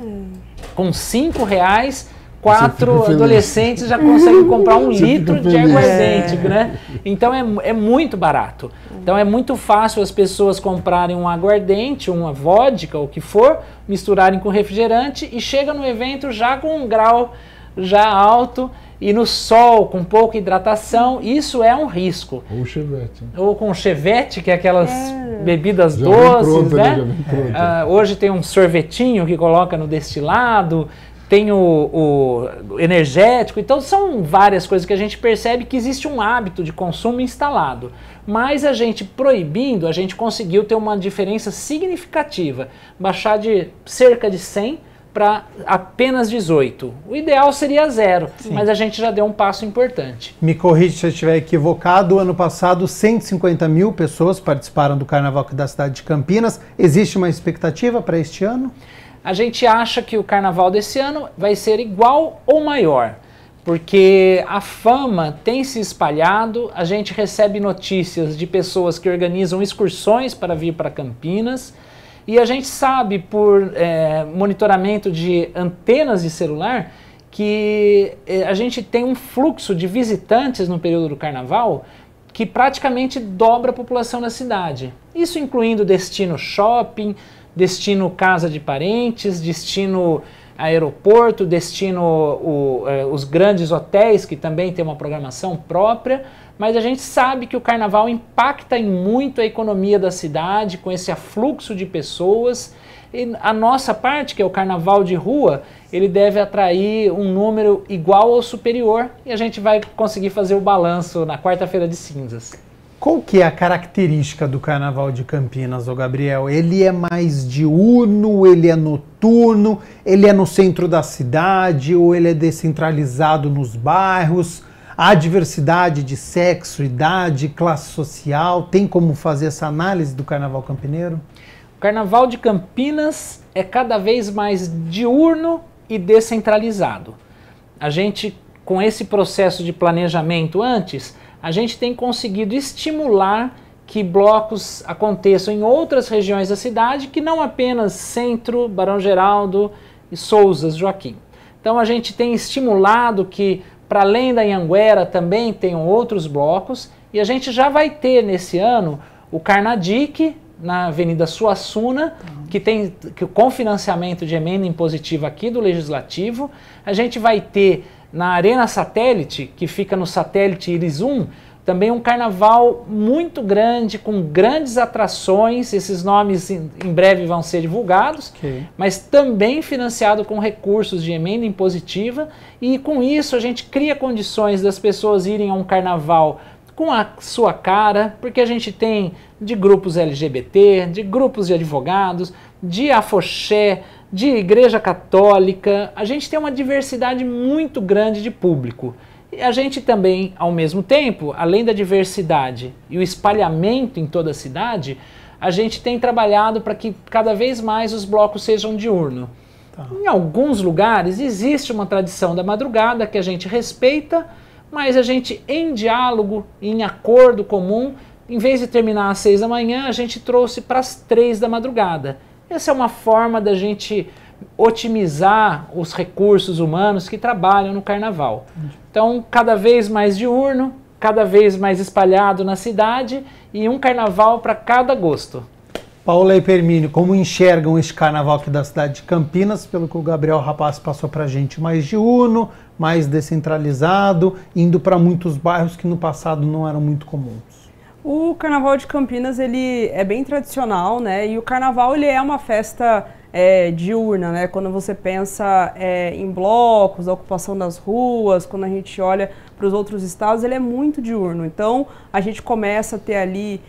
com R$5, 4 adolescentes já conseguem comprar 1 litro de aguardente, né? Então é muito barato. Então é muito fácil as pessoas comprarem um aguardente, uma vodka, o que for, misturarem com refrigerante e chega no evento já com um grau já alto e no sol, com pouca hidratação. Isso é um risco. Ou chevette. Ou com chevette, que é aquelas bebidas já doces, pronta, né? Já vem pronta. Hoje tem um sorvetinho que coloca no destilado, tem o energético, então são várias coisas que a gente percebe que existe um hábito de consumo instalado. Mas a gente proibindo, a gente conseguiu ter uma diferença significativa, baixar de cerca de 100 para apenas 18. O ideal seria 0, mas a gente já deu um passo importante. Me corrija se eu estiver equivocado, ano passado 150 mil pessoas participaram do Carnaval aqui da cidade de Campinas. Existe uma expectativa para este ano? A gente acha que o carnaval desse ano vai ser igual ou maior, porque a fama tem se espalhado, a gente recebe notícias de pessoas que organizam excursões para vir para Campinas, e a gente sabe por monitoramento de antenas de celular que a gente tem um fluxo de visitantes no período do carnaval que praticamente dobra a população da cidade. Isso incluindo destino shopping, destino casa de parentes, destino aeroporto, destino os grandes hotéis que também tem uma programação própria, mas a gente sabe que o carnaval impacta em muito a economia da cidade com esse afluxo de pessoas. E a nossa parte, que é o carnaval de rua, ele deve atrair um número igual ou superior e a gente vai conseguir fazer o balanço na quarta-feira de cinzas. Qual que é a característica do Carnaval de Campinas, ô Gabriel? Ele é mais diurno, ele é noturno, ele é no centro da cidade ou ele é descentralizado nos bairros? Há diversidade de sexo, idade, classe social? Tem como fazer essa análise do Carnaval campineiro? O Carnaval de Campinas é cada vez mais diurno e descentralizado. A gente, com esse processo de planejamento antes, a gente tem conseguido estimular que blocos aconteçam em outras regiões da cidade, que não apenas Centro, Barão Geraldo e Sousas, Joaquim. Então a gente tem estimulado que, para além da Anhanguera, também tenham outros blocos, e a gente já vai ter nesse ano o Carnadic, na Avenida Suassuna, que com financiamento de emenda impositiva aqui do Legislativo. A gente vai ter na Arena Satélite, que fica no Satélite Iris 1, também um carnaval muito grande, com grandes atrações. Esses nomes em breve vão ser divulgados, mas também financiado com recursos de emenda impositiva, e com isso a gente cria condições das pessoas irem a um carnaval com a sua cara, porque a gente tem de grupos LGBT, de grupos de advogados, de afoxé, de igreja católica. A gente tem uma diversidade muito grande de público. E a gente também, ao mesmo tempo, além da diversidade e o espalhamento em toda a cidade, a gente tem trabalhado para que cada vez mais os blocos sejam diurnos. Em alguns lugares existe uma tradição da madrugada que a gente respeita, mas a gente, em diálogo, em acordo comum, em vez de terminar às 6 da manhã, a gente trouxe para as 3 da madrugada. Essa é uma forma da gente otimizar os recursos humanos que trabalham no carnaval. Então, cada vez mais diurno, cada vez mais espalhado na cidade, e um carnaval para cada gosto. Paula e Permínio, como enxergam este carnaval aqui da cidade de Campinas, pelo que o Gabriel Rapaz passou para a gente, mais diurno, mais descentralizado, indo para muitos bairros que no passado não eram muito comuns? O Carnaval de Campinas, ele é bem tradicional, né? E o Carnaval, ele é uma festa diurna, né? Quando você pensa em blocos, a ocupação das ruas, quando a gente olha para os outros estados, ele é muito diurno. Então, a gente começa a ter ali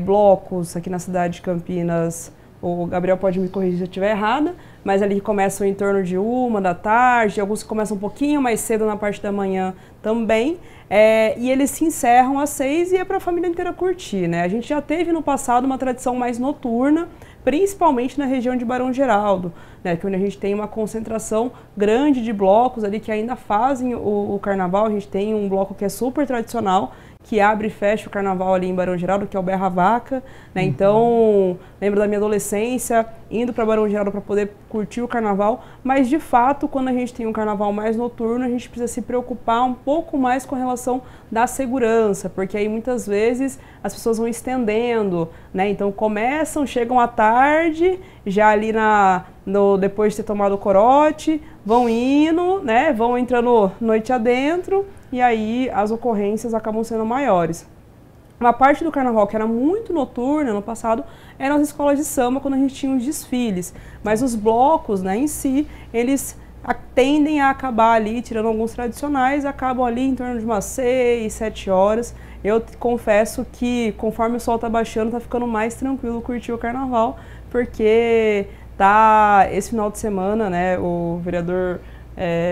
blocos aqui na cidade de Campinas. O Gabriel pode me corrigir se eu estiver errada, mas ali começam em torno de 1 da tarde, alguns começam um pouquinho mais cedo na parte da manhã também, e eles se encerram às 6 e é para a família inteira curtir, né? A gente já teve no passado uma tradição mais noturna, principalmente na região de Barão Geraldo, né, que onde a gente tem uma concentração grande de blocos ali que ainda fazem o carnaval. A gente tem um bloco que é super tradicional, que abre e fecha o carnaval ali em Barão Geraldo, que é o Berra Vaca, né? Então, lembro da minha adolescência, indo para Barão Geraldo para poder curtir o carnaval, mas de fato, quando a gente tem um carnaval mais noturno, a gente precisa se preocupar um pouco mais com relação da segurança, porque aí muitas vezes as pessoas vão estendendo, né? Então chegam à tarde, já ali depois de ter tomado o corote, vão indo, né? Vão entrando noite adentro, e aí as ocorrências acabam sendo maiores. Uma parte do carnaval que era muito noturna no passado eram as escolas de samba, quando a gente tinha os desfiles. Mas os blocos, né, em si, eles tendem a acabar ali, tirando alguns tradicionais, acabam ali em torno de umas 6, 7 horas. Eu confesso que conforme o sol está baixando, está ficando mais tranquilo curtir o carnaval, porque esse final de semana, né, o vereador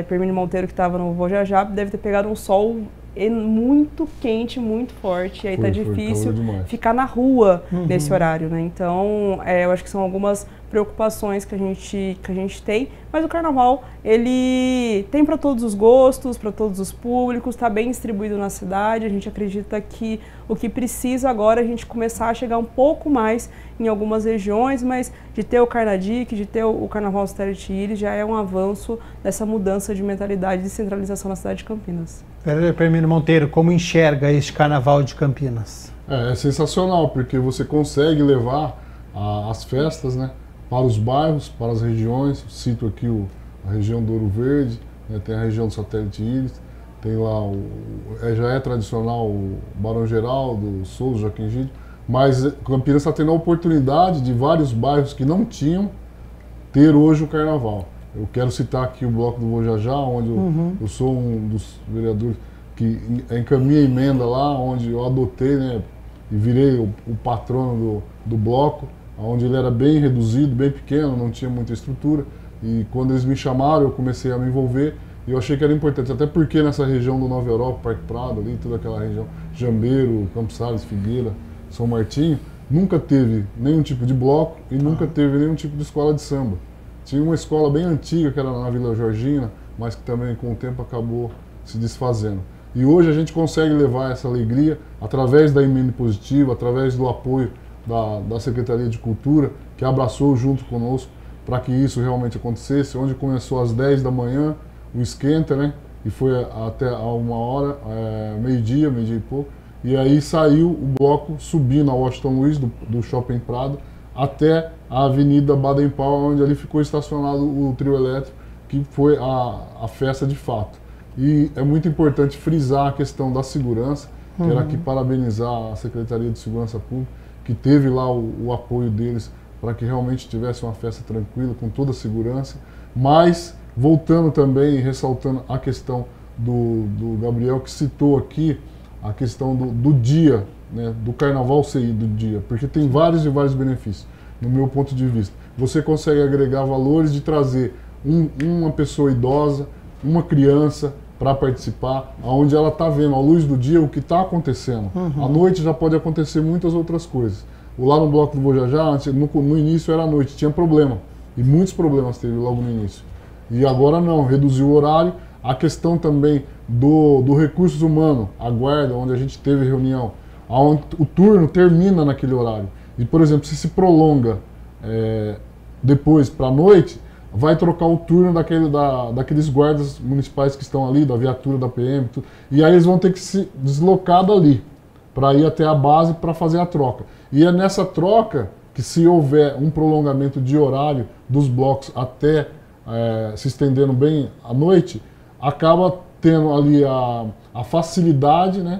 Permínio Monteiro, que estava no Vojajá, deve ter pegado um sol muito quente, muito forte, e aí tá difícil ficar na rua nesse horário, né? Então, eu acho que são algumas preocupações que a gente tem, mas o carnaval, ele tem para todos os gostos, para todos os públicos, está bem distribuído na cidade. A gente acredita que o que precisa agora é a gente começar a chegar um pouco mais em algumas regiões, mas de ter o Carnadic, de ter o Carnaval Satélite Íris, já é um avanço dessa mudança de mentalidade de centralização na cidade de Campinas. Vereador Permínio Monteiro, como enxerga este Carnaval de Campinas? É sensacional, porque você consegue levar as festas, né, para os bairros, para as regiões. Cito aqui a região do Ouro Verde, né, tem a região do Satélite Íris, tem lá já é tradicional o Barão Geraldo, o Souza, Joaquim Gide, mas Campinas está tendo a oportunidade de vários bairros que não tinham ter hoje o Carnaval. Eu quero citar aqui o Bloco do Vojajá, onde eu sou um dos vereadores que encaminha a emenda lá, onde eu adotei, né, e virei o patrono do bloco, onde ele era bem reduzido, bem pequeno, não tinha muita estrutura. E quando eles me chamaram, eu comecei a me envolver, e eu achei que era importante, até porque nessa região do Nova Europa, Parque Prado, ali, toda aquela região, Jambeiro, Campos Sales, Figueira, São Martinho, nunca teve nenhum tipo de bloco e nunca teve nenhum tipo de escola de samba. Tinha uma escola bem antiga, que era na Vila Georgina, mas que também com o tempo acabou se desfazendo. E hoje a gente consegue levar essa alegria através da emenda positiva, através do apoio da Secretaria de Cultura, que abraçou junto conosco para que isso realmente acontecesse, onde começou às 10 da manhã o esquenta, né? E foi até a 1h, meio-dia e pouco. E aí saiu o bloco subindo na Washington Luiz, do Shopping Prado, até a Avenida Baden Powell, onde ali ficou estacionado o trio elétrico, que foi a festa de fato. E é muito importante frisar a questão da segurança. Quero aqui parabenizar a Secretaria de Segurança Pública, que teve lá o apoio deles para que realmente tivesse uma festa tranquila, com toda a segurança. Mas, voltando também e ressaltando a questão do Gabriel, que citou aqui a questão do dia, né, do carnaval ser do dia, porque tem vários e vários benefícios, no meu ponto de vista. Você consegue agregar valores de trazer uma pessoa idosa, uma criança para participar, onde ela está vendo à luz do dia o que está acontecendo. À noite já pode acontecer muitas outras coisas. Lá no Bloco do Vojajá, no início era à noite, tinha problema, e muitos problemas teve logo no início. E agora não, reduziu o horário. A questão também do recursos humanos, a guarda, onde a gente teve reunião, onde o turno termina naquele horário. E, por exemplo, se prolonga depois para a noite, vai trocar o turno daqueles guardas municipais que estão ali, da viatura da PM, tudo, e aí eles vão ter que se deslocar dali para ir até a base para fazer a troca. E é nessa troca que, se houver um prolongamento de horário dos blocos até se estendendo bem à noite, acaba tendo ali a facilidade, né,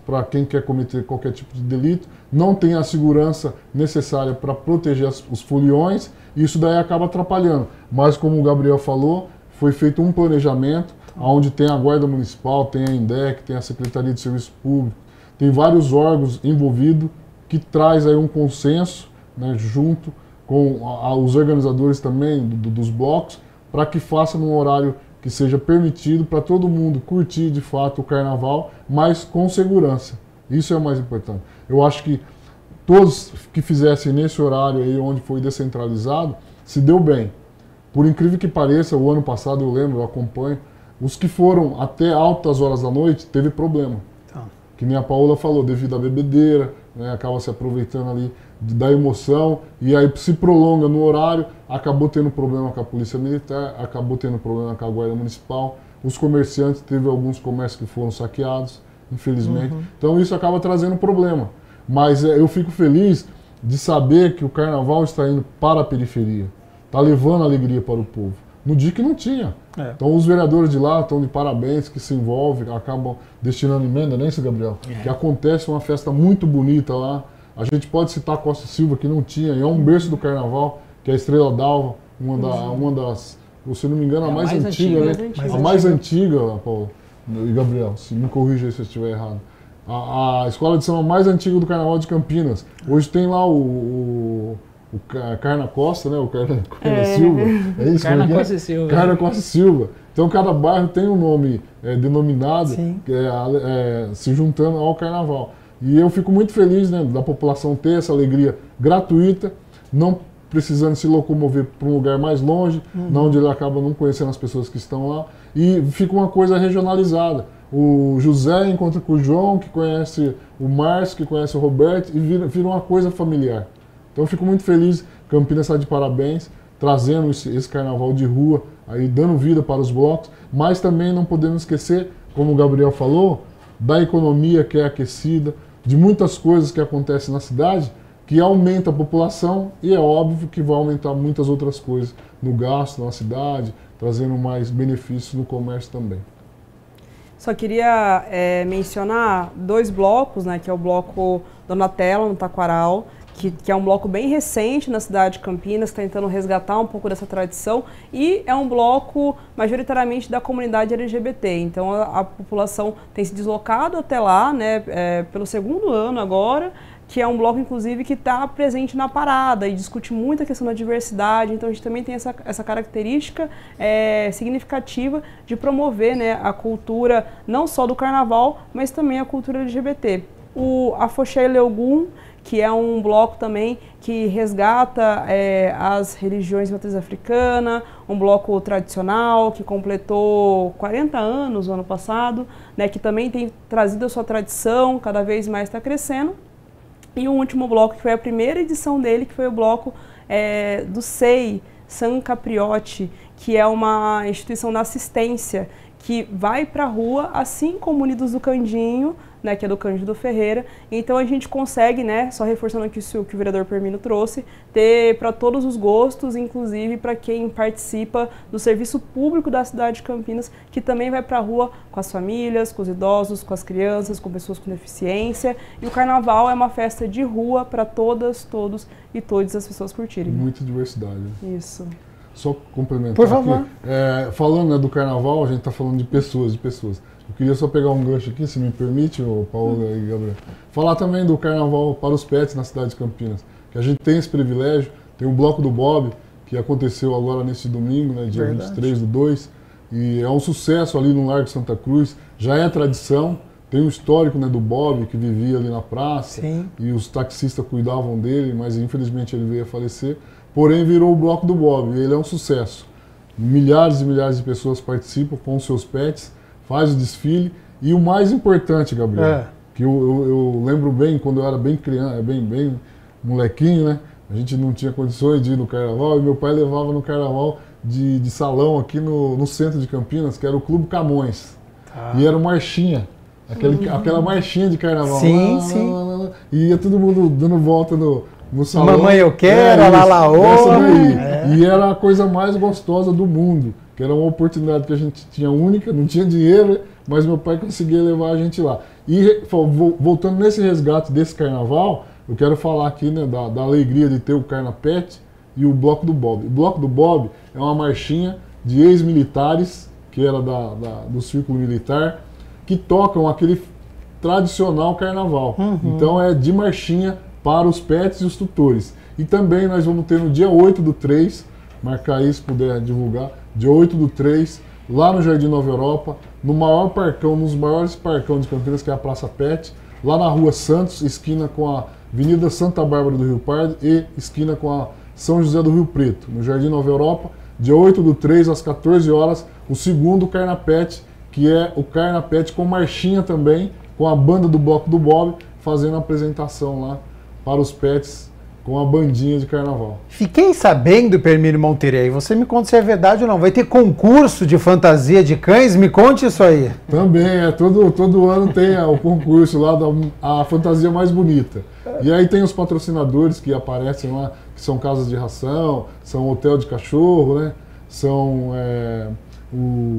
para quem quer cometer qualquer tipo de delito, não tem a segurança necessária para proteger os foliões, e isso daí acaba atrapalhando. Mas, como o Gabriel falou, foi feito um planejamento, onde tem a Guarda Municipal, tem a INDEC, tem a Secretaria de Serviço Público, tem vários órgãos envolvidos, que traz aí um consenso, né, junto com os organizadores também dos blocos, para que faça num horário que seja permitido para todo mundo curtir de fato o carnaval, mas com segurança. Isso é o mais importante. Eu acho que todos que fizessem nesse horário aí, onde foi descentralizado, se deu bem. Por incrível que pareça, o ano passado, eu lembro, eu acompanho, os que foram até altas horas da noite, teve problema. que nem a Paola falou, devido à bebedeira, né, acaba se aproveitando ali da emoção, e aí se prolonga no horário, acabou tendo problema com a Polícia Militar, acabou tendo problema com a Guarda Municipal, os comerciantes, teve alguns comércios que foram saqueados, infelizmente. Então isso acaba trazendo problema. Mas eu fico feliz de saber que o Carnaval está indo para a periferia, está levando alegria para o povo. No dia que não tinha. Então os vereadores de lá estão de parabéns, que se envolvem, acabam destinando emenda, não é isso, Gabriel? Que acontece uma festa muito bonita lá. A gente pode citar Costa Silva, que não tinha, e é um berço do Carnaval, que é a Estrela d'Alva, uma das, se não me engano, a mais antiga, né? A mais antiga, Paulo e Gabriel, se me corrija aí se eu estiver errado. A escola de samba mais antiga do Carnaval de Campinas. Hoje tem lá o Carna Costa, né? O Carna Silva. É isso? Carna Costa e Silva. Carna Costa e Silva. Então cada bairro tem um nome denominado, se juntando ao Carnaval. E eu fico muito feliz, né, da população ter essa alegria gratuita, não precisando se locomover para um lugar mais longe, onde ele acaba não conhecendo as pessoas que estão lá. E fica uma coisa regionalizada. O José encontra com o João, que conhece o Márcio, que conhece o Roberto, e vira uma coisa familiar. Então eu fico muito feliz, Campinas está de parabéns, trazendo esse carnaval de rua, aí dando vida para os blocos, mas também não podemos esquecer, como o Gabriel falou, da economia que é aquecida, de muitas coisas que acontecem na cidade, que aumenta a população e é óbvio que vai aumentar muitas outras coisas no gasto na cidade, trazendo mais benefícios no comércio também. Só queria mencionar 2 blocos, né, que é o bloco Donatella, no Taquaral, que é um bloco bem recente na cidade de Campinas, tentando resgatar um pouco dessa tradição, e é um bloco majoritariamente da comunidade LGBT. Então a população tem se deslocado até lá, né, pelo 2º ano agora, que é um bloco, inclusive, que está presente na parada e discute muito a questão da diversidade. Então a gente também tem essa característica significativa de promover, né, a cultura não só do carnaval, mas também a cultura LGBT. O Afoxé Leogum, que é um bloco também que resgata as religiões de matriz africana, um bloco tradicional que completou 40 anos no ano passado, né, que também tem trazido a sua tradição, cada vez mais está crescendo. E o último bloco, que foi a primeira edição dele, que foi o bloco do SEI, San Capriotti, que é uma instituição da assistência que vai para a rua, assim como Unidos do Candinho, né, que é do Cândido Ferreira. Então a gente consegue, né, só reforçando aqui o que o vereador Permino trouxe, ter para todos os gostos, inclusive para quem participa do serviço público da cidade de Campinas, que também vai para a rua com as famílias, com os idosos, com as crianças, com pessoas com deficiência. E o Carnaval é uma festa de rua para todas, todos e todas as pessoas curtirem. Muita diversidade. Isso. Só complementar. Por favor. Aqui, falando, né, do Carnaval, a gente está falando de pessoas. Eu queria só pegar um gancho aqui, se me permite, Paulo e Gabriel. Falar também do Carnaval para os pets na cidade de Campinas, que a gente tem esse privilégio, tem o Bloco do Bob, que aconteceu agora nesse domingo, né, dia 23/2, e é um sucesso ali no Largo Santa Cruz, já é tradição, tem um histórico, né, do Bob, que vivia ali na praça, e os taxistas cuidavam dele, mas infelizmente ele veio a falecer, porém virou o Bloco do Bob, e ele é um sucesso. Milhares e milhares de pessoas participam com seus pets, faz o desfile, e o mais importante, Gabriel, que eu lembro bem, quando eu era bem criança, bem molequinho, né? A gente não tinha condições de ir no Carnaval, e meu pai levava no Carnaval de salão aqui no centro de Campinas, que era o Clube Camões. E era marchinha, aquela marchinha de Carnaval. Sim. E ia todo mundo dando volta no salão. Mamãe eu quero, alalaô. E era a coisa mais gostosa do mundo, que era uma oportunidade que a gente tinha única, não tinha dinheiro, mas meu pai conseguia levar a gente lá. E voltando nesse resgate desse carnaval, eu quero falar aqui, né, da alegria de ter o Carnapet e o Bloco do Bob. O Bloco do Bob é uma marchinha de ex-militares, que era do Círculo Militar, que tocam aquele tradicional carnaval. Então é de marchinha para os pets e os tutores. E também nós vamos ter no dia 8/3, marcar aí se puder divulgar, dia 8/3, lá no Jardim Nova Europa, no maior parcão, nos maiores parcão de Campinas, que é a Praça Pet, lá na Rua Santos, esquina com a Avenida Santa Bárbara do Rio Pardo e esquina com a São José do Rio Preto, no Jardim Nova Europa, dia 8/3, às 14 horas, o segundo Carnapet, que é o Carnapet com marchinha também, com a banda do Bloco do Bob, fazendo a apresentação lá para os pets com a bandinha de carnaval. Fiquei sabendo, Permínio Monteiro, aí você me conta se é verdade ou não. Vai ter concurso de fantasia de cães? Me conte isso aí. Também, todo ano tem o concurso lá a fantasia mais bonita. E aí tem os patrocinadores que aparecem lá, que são casas de ração, são hotel de cachorro, né? São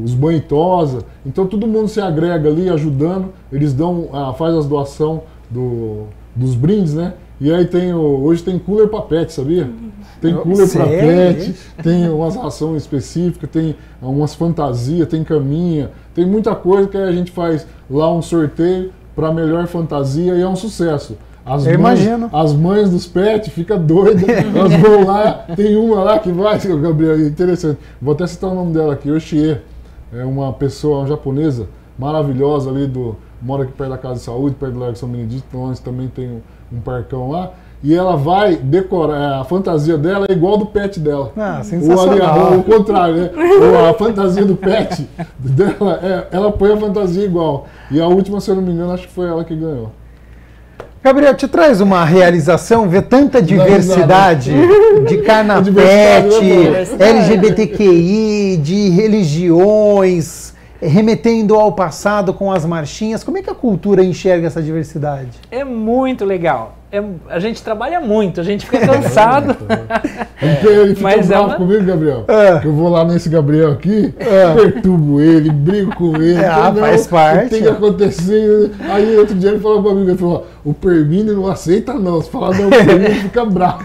os banho-tosa. Então todo mundo se agrega ali ajudando, eles faz as doação dos brindes, né? E aí hoje tem cooler para pet, sabia? Tem cooler para pet, tem umas rações específicas, tem umas fantasias, tem caminha, tem muita coisa que a gente faz lá um sorteio para melhor fantasia e é um sucesso. As mães dos pets ficam doidas, elas vão lá, tem uma lá que vai, Gabriel, interessante, vou até citar o nome dela aqui, Oshie, é uma pessoa japonesa maravilhosa ali, mora aqui perto da Casa de Saúde, perto do Largo São Benedito, onde também tem um parcão lá, e ela vai decorar, a fantasia dela é igual do pet dela. Ah, sensacional. O contrário, né? A fantasia do pet dela, ela põe a fantasia igual. E a última, se eu não me engano, acho que foi ela que ganhou. Gabriel, te traz uma realização ver tanta diversidade de carnapete, LGBTQI, de religiões, remetendo ao passado com as marchinhas. Como é que a cultura enxerga essa diversidade? É muito legal. A gente trabalha muito, a gente fica cansado. Ele fica bravo comigo, Gabriel. Que eu vou lá nesse Gabriel aqui, perturbo ele, brigo com ele. Faz parte. Tem que acontecer. Aí outro dia ele falou pra mim, ele falou, o Permínio não aceita não. Se falar não, o Permínio fica bravo.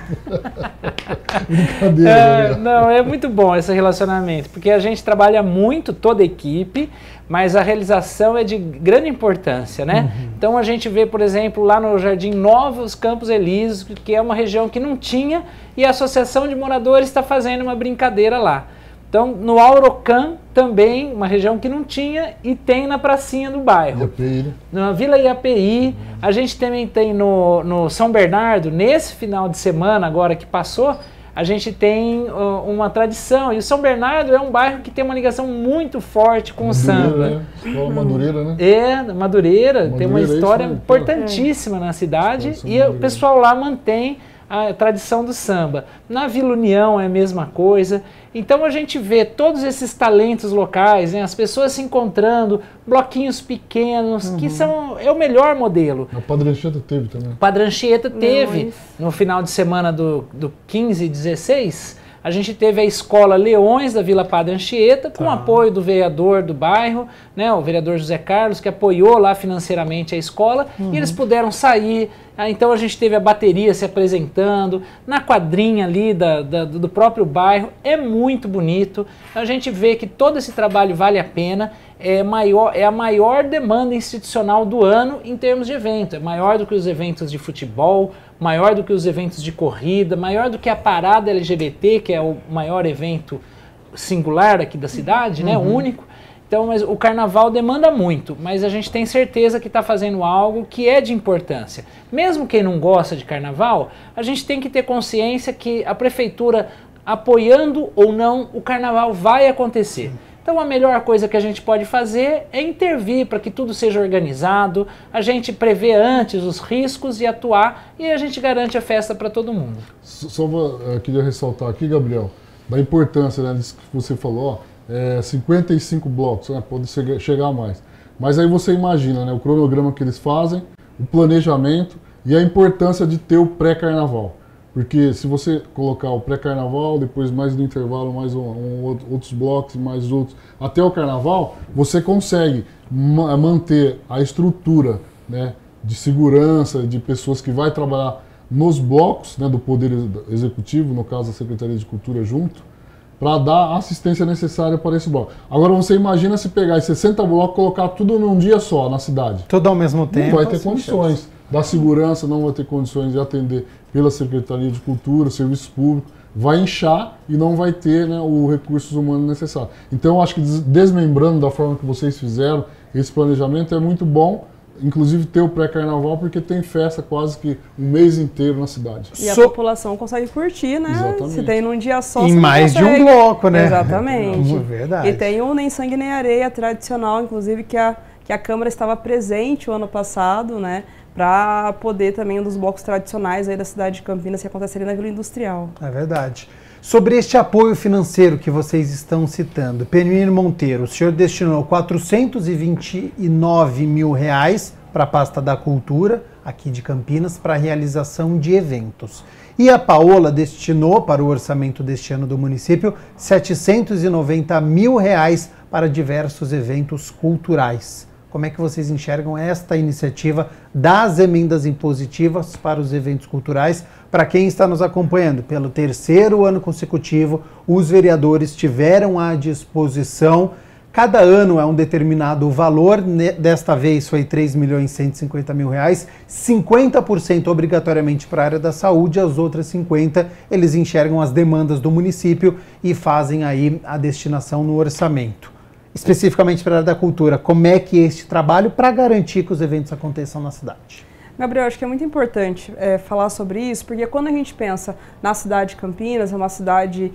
Brincadeira. Não, é muito bom esse relacionamento, porque a gente trabalha muito, toda a equipe, mas a realização é de grande importância, né? Então a gente vê, por exemplo, lá no Jardim Novos Campos Elíseos, que é uma região que não tinha, e a Associação de Moradores está fazendo uma brincadeira lá. Então, no Aurocan também, uma região que não tinha, e tem na pracinha do bairro. Iapeí. Na Vila Iapeí, a gente também tem no São Bernardo, nesse final de semana agora que passou, a gente tem uma tradição, e o São Bernardo é um bairro que tem uma ligação muito forte com o samba. Né? Escola Madureira, né? Madureira tem uma história importantíssima na cidade, e o pessoal lá mantém a tradição do samba. Na Vila União é a mesma coisa. Então a gente vê todos esses talentos locais, né, as pessoas se encontrando, bloquinhos pequenos, que é o melhor modelo. A Padre Anchieta teve também. O Padre Anchieta teve, no final de semana do 15 e 16, a gente teve a Escola Leões da Vila Padre Anchieta, com apoio do vereador do bairro, né, o vereador José Carlos, que apoiou lá financeiramente a escola, e eles puderam sair. Então a gente teve a bateria se apresentando, na quadrinha ali do próprio bairro, é muito bonito. A gente vê que todo esse trabalho vale a pena, é a maior demanda institucional do ano em termos de evento, é maior do que os eventos de futebol, maior do que os eventos de corrida, maior do que a parada LGBT, que é o maior evento singular aqui da cidade, né, único. Então, mas o carnaval demanda muito, mas a gente tem certeza que está fazendo algo que é de importância. Mesmo quem não gosta de carnaval, a gente tem que ter consciência que a prefeitura, apoiando ou não, o carnaval vai acontecer. Então a melhor coisa que a gente pode fazer é intervir para que tudo seja organizado, a gente prevê antes os riscos e atuar, e a gente garante a festa para todo mundo. Só queria ressaltar aqui, Gabriel, da importância, né, disso que você falou, 55 blocos, né, pode chegar a mais. Mas aí você imagina, né, o cronograma que eles fazem, o planejamento e a importância de ter o pré-carnaval. Porque se você colocar o pré-carnaval, depois mais no intervalo, mais outros blocos, mais outros, até o carnaval, você consegue manter a estrutura, né, de segurança, de pessoas que vai trabalhar nos blocos, né, do Poder Executivo, no caso a Secretaria de Cultura junto, para dar a assistência necessária para esse bloco. Agora você imagina se pegar esses 60 blocos e colocar tudo num dia só na cidade. Tudo ao mesmo tempo. Não vai ter condições. Da segurança não vai ter condições de atender pela Secretaria de Cultura, Serviços Públicos, vai inchar e não vai ter, né, os recursos humanos necessários. Então eu acho que desmembrando da forma que vocês fizeram, esse planejamento é muito bom, inclusive ter o pré-carnaval, porque tem festa quase que um mês inteiro na cidade. E a população consegue curtir, né? Exatamente. Se tem num dia só, em mais de um bloco, né? Exatamente. Verdade. E tem o Nem Sangue Nem Areia tradicional, inclusive, que que a Câmara estava presente o ano passado, né, para poder também um dos blocos tradicionais aí da cidade de Campinas que acontece ali na Vila Industrial. É verdade. Sobre este apoio financeiro que vocês estão citando, Permínio Monteiro, o senhor destinou R$429 mil para a pasta da cultura, aqui de Campinas, para a realização de eventos. E a Paola destinou para o orçamento deste ano do município R$790 mil para diversos eventos culturais. Como é que vocês enxergam esta iniciativa das emendas impositivas para os eventos culturais? Para quem está nos acompanhando, pelo terceiro ano consecutivo, os vereadores tiveram à disposição, cada ano é um determinado valor, desta vez foi R$3.150.000, 50% obrigatoriamente para a área da saúde, as outras 50% eles enxergam as demandas do município e fazem aí a destinação no orçamento. Especificamente para a área da cultura, como é que é este trabalho para garantir que os eventos aconteçam na cidade? Gabriel, acho que é muito importante falar sobre isso, porque quando a gente pensa na cidade de Campinas, é uma cidade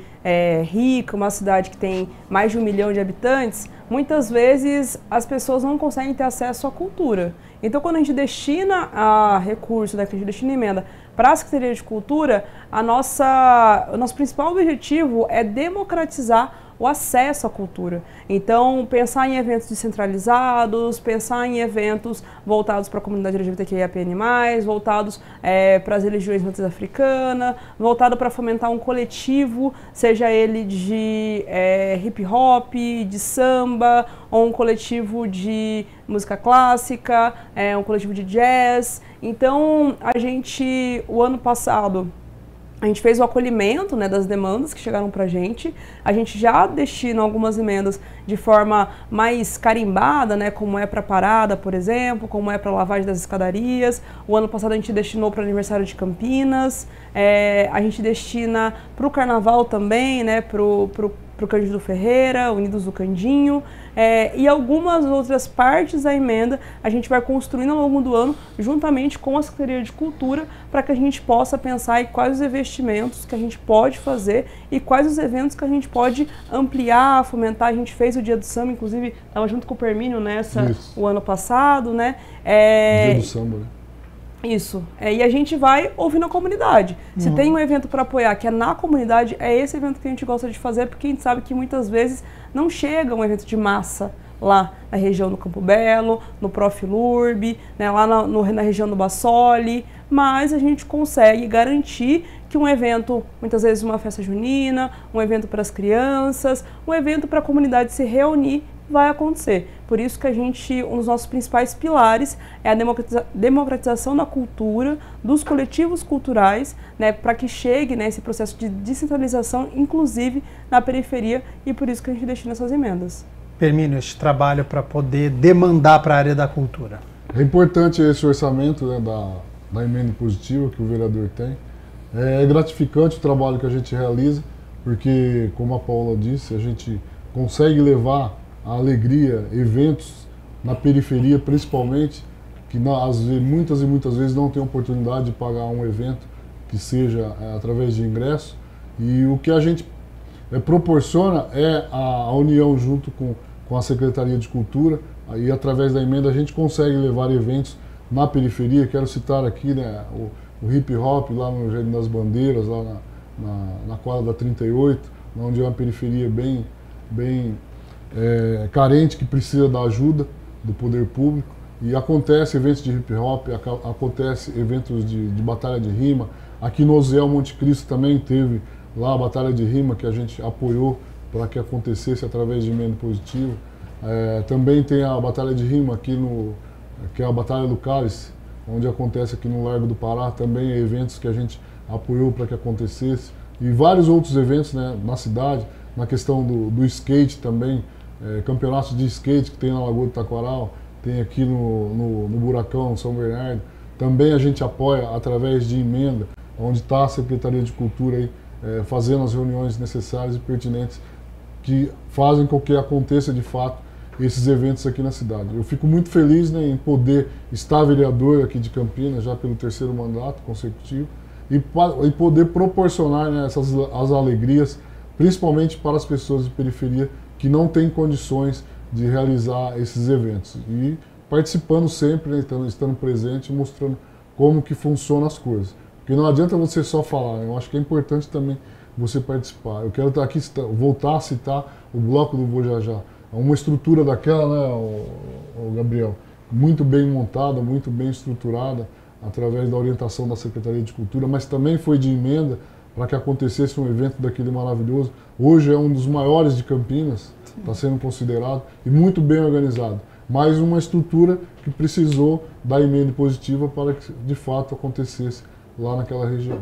rica, uma cidade que tem mais de 1 milhão de habitantes, muitas vezes as pessoas não conseguem ter acesso à cultura. Então, quando a gente destina recurso, né, que a gente destina emenda para a Secretaria de Cultura, o nosso principal objetivo é democratizar o acesso à cultura. Então, pensar em eventos descentralizados, pensar em eventos voltados para a comunidade LGBTQIAPN+, voltados para as religiões matriz africana, voltado para fomentar um coletivo, seja ele de hip hop, de samba, ou um coletivo de música clássica, um coletivo de jazz. Então, o ano passado, a gente fez o acolhimento, né, das demandas que chegaram para a gente já destina algumas emendas de forma mais carimbada, né, como é para parada, por exemplo, como é para lavagem das escadarias. O ano passado a gente destinou para o aniversário de Campinas, a gente destina para o carnaval também, né, para o Cândido Ferreira, Unidos do Candinho, e algumas outras partes da emenda a gente vai construindo ao longo do ano, juntamente com a Secretaria de Cultura, para que a gente possa pensar em quais os investimentos que a gente pode fazer e quais os eventos que a gente pode ampliar, fomentar. A gente fez o Dia do Samba, inclusive, estava junto com o Permínio o ano passado, né? Dia do Samba, né? Isso, e a gente vai ouvindo a comunidade. Se tem um evento para apoiar que é na comunidade, é esse evento que a gente gosta de fazer, porque a gente sabe que muitas vezes não chega um evento de massa lá na região do Campo Belo, no Profilurb, né, lá na região do Bassoli, mas a gente consegue garantir que um evento, muitas vezes uma festa junina, um evento para as crianças, um evento para a comunidade se reunir, vai acontecer. Por isso que um dos nossos principais pilares é a democratização da cultura, dos coletivos culturais, né, para que chegue, né, esse processo de descentralização, inclusive na periferia, e por isso que a gente destina essas emendas. Permínio, este trabalho para poder demandar para a área da cultura. É importante esse orçamento, né, da emenda impositiva que o vereador tem. É gratificante o trabalho que a gente realiza, porque, como a Paola disse, a gente consegue levar a alegria, eventos na periferia principalmente, que muitas e muitas vezes não tem oportunidade de pagar um evento que seja através de ingresso, e o que a gente proporciona é a união junto com a Secretaria de Cultura, e através da emenda a gente consegue levar eventos na periferia. Quero citar aqui, né, o hip hop lá no Jardim das Bandeiras, lá na quadra da 38, onde é uma periferia bem carente, que precisa da ajuda do poder público, e acontece eventos de hip hop, acontece eventos de batalha de rima. Aqui no Oziel Monte Cristo também teve lá a batalha de rima, que a gente apoiou para que acontecesse através de emenda positiva. Também tem a batalha de rima aqui que é a Batalha do Cálice, onde acontece aqui no Largo do Pará, também eventos que a gente apoiou para que acontecesse, e vários outros eventos, né, na cidade, na questão do skate também, campeonatos de skate que tem na Lagoa do Taquaral, tem aqui no Buracão, São Bernardo. Também a gente apoia através de emenda, onde está a Secretaria de Cultura aí, fazendo as reuniões necessárias e pertinentes que fazem com que aconteça de fato esses eventos aqui na cidade. Eu fico muito feliz, né, em poder estar vereador aqui de Campinas, já pelo terceiro mandato consecutivo, e poder proporcionar, né, as alegrias, principalmente para as pessoas de periferia que não têm condições de realizar esses eventos. E participando sempre, né, estando presente, mostrando como que funcionam as coisas. Porque não adianta você só falar, eu acho que é importante também você participar. Eu quero estar aqui, voltar a citar o bloco do Vou Já Já. Uma estrutura daquela, né, o Gabriel, muito bem montada, muito bem estruturada, através da orientação da Secretaria de Cultura, mas também foi de emenda para que acontecesse um evento daquele maravilhoso. Hoje é um dos maiores de Campinas, está sendo considerado, e muito bem organizado. Mais uma estrutura que precisou da emenda positiva para que de fato acontecesse lá naquela região.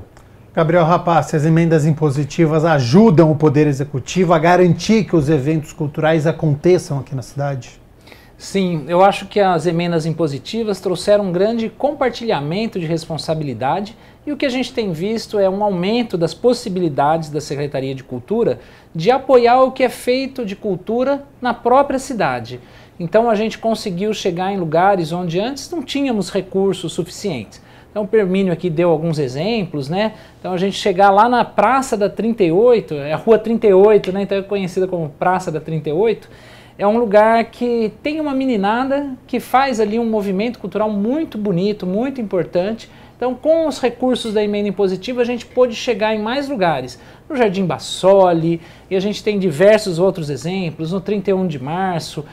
Gabriel Rapaz, as emendas impositivas ajudam o Poder Executivo a garantir que os eventos culturais aconteçam aqui na cidade? Sim, eu acho que as emendas impositivas trouxeram um grande compartilhamento de responsabilidade e o que a gente tem visto é um aumento das possibilidades da Secretaria de Cultura de apoiar o que é feito de cultura na própria cidade. Então a gente conseguiu chegar em lugares onde antes não tínhamos recursos suficientes. Então o Permínio aqui deu alguns exemplos, né? Então a gente chegar lá na Praça da 38, é a Rua 38, né? Então é conhecida como Praça da 38, é um lugar que tem uma meninada que faz ali um movimento cultural muito bonito, muito importante. Então com os recursos da emenda impositiva a gente pôde chegar em mais lugares. No Jardim Bassoli, e a gente tem diversos outros exemplos, no 31 de março,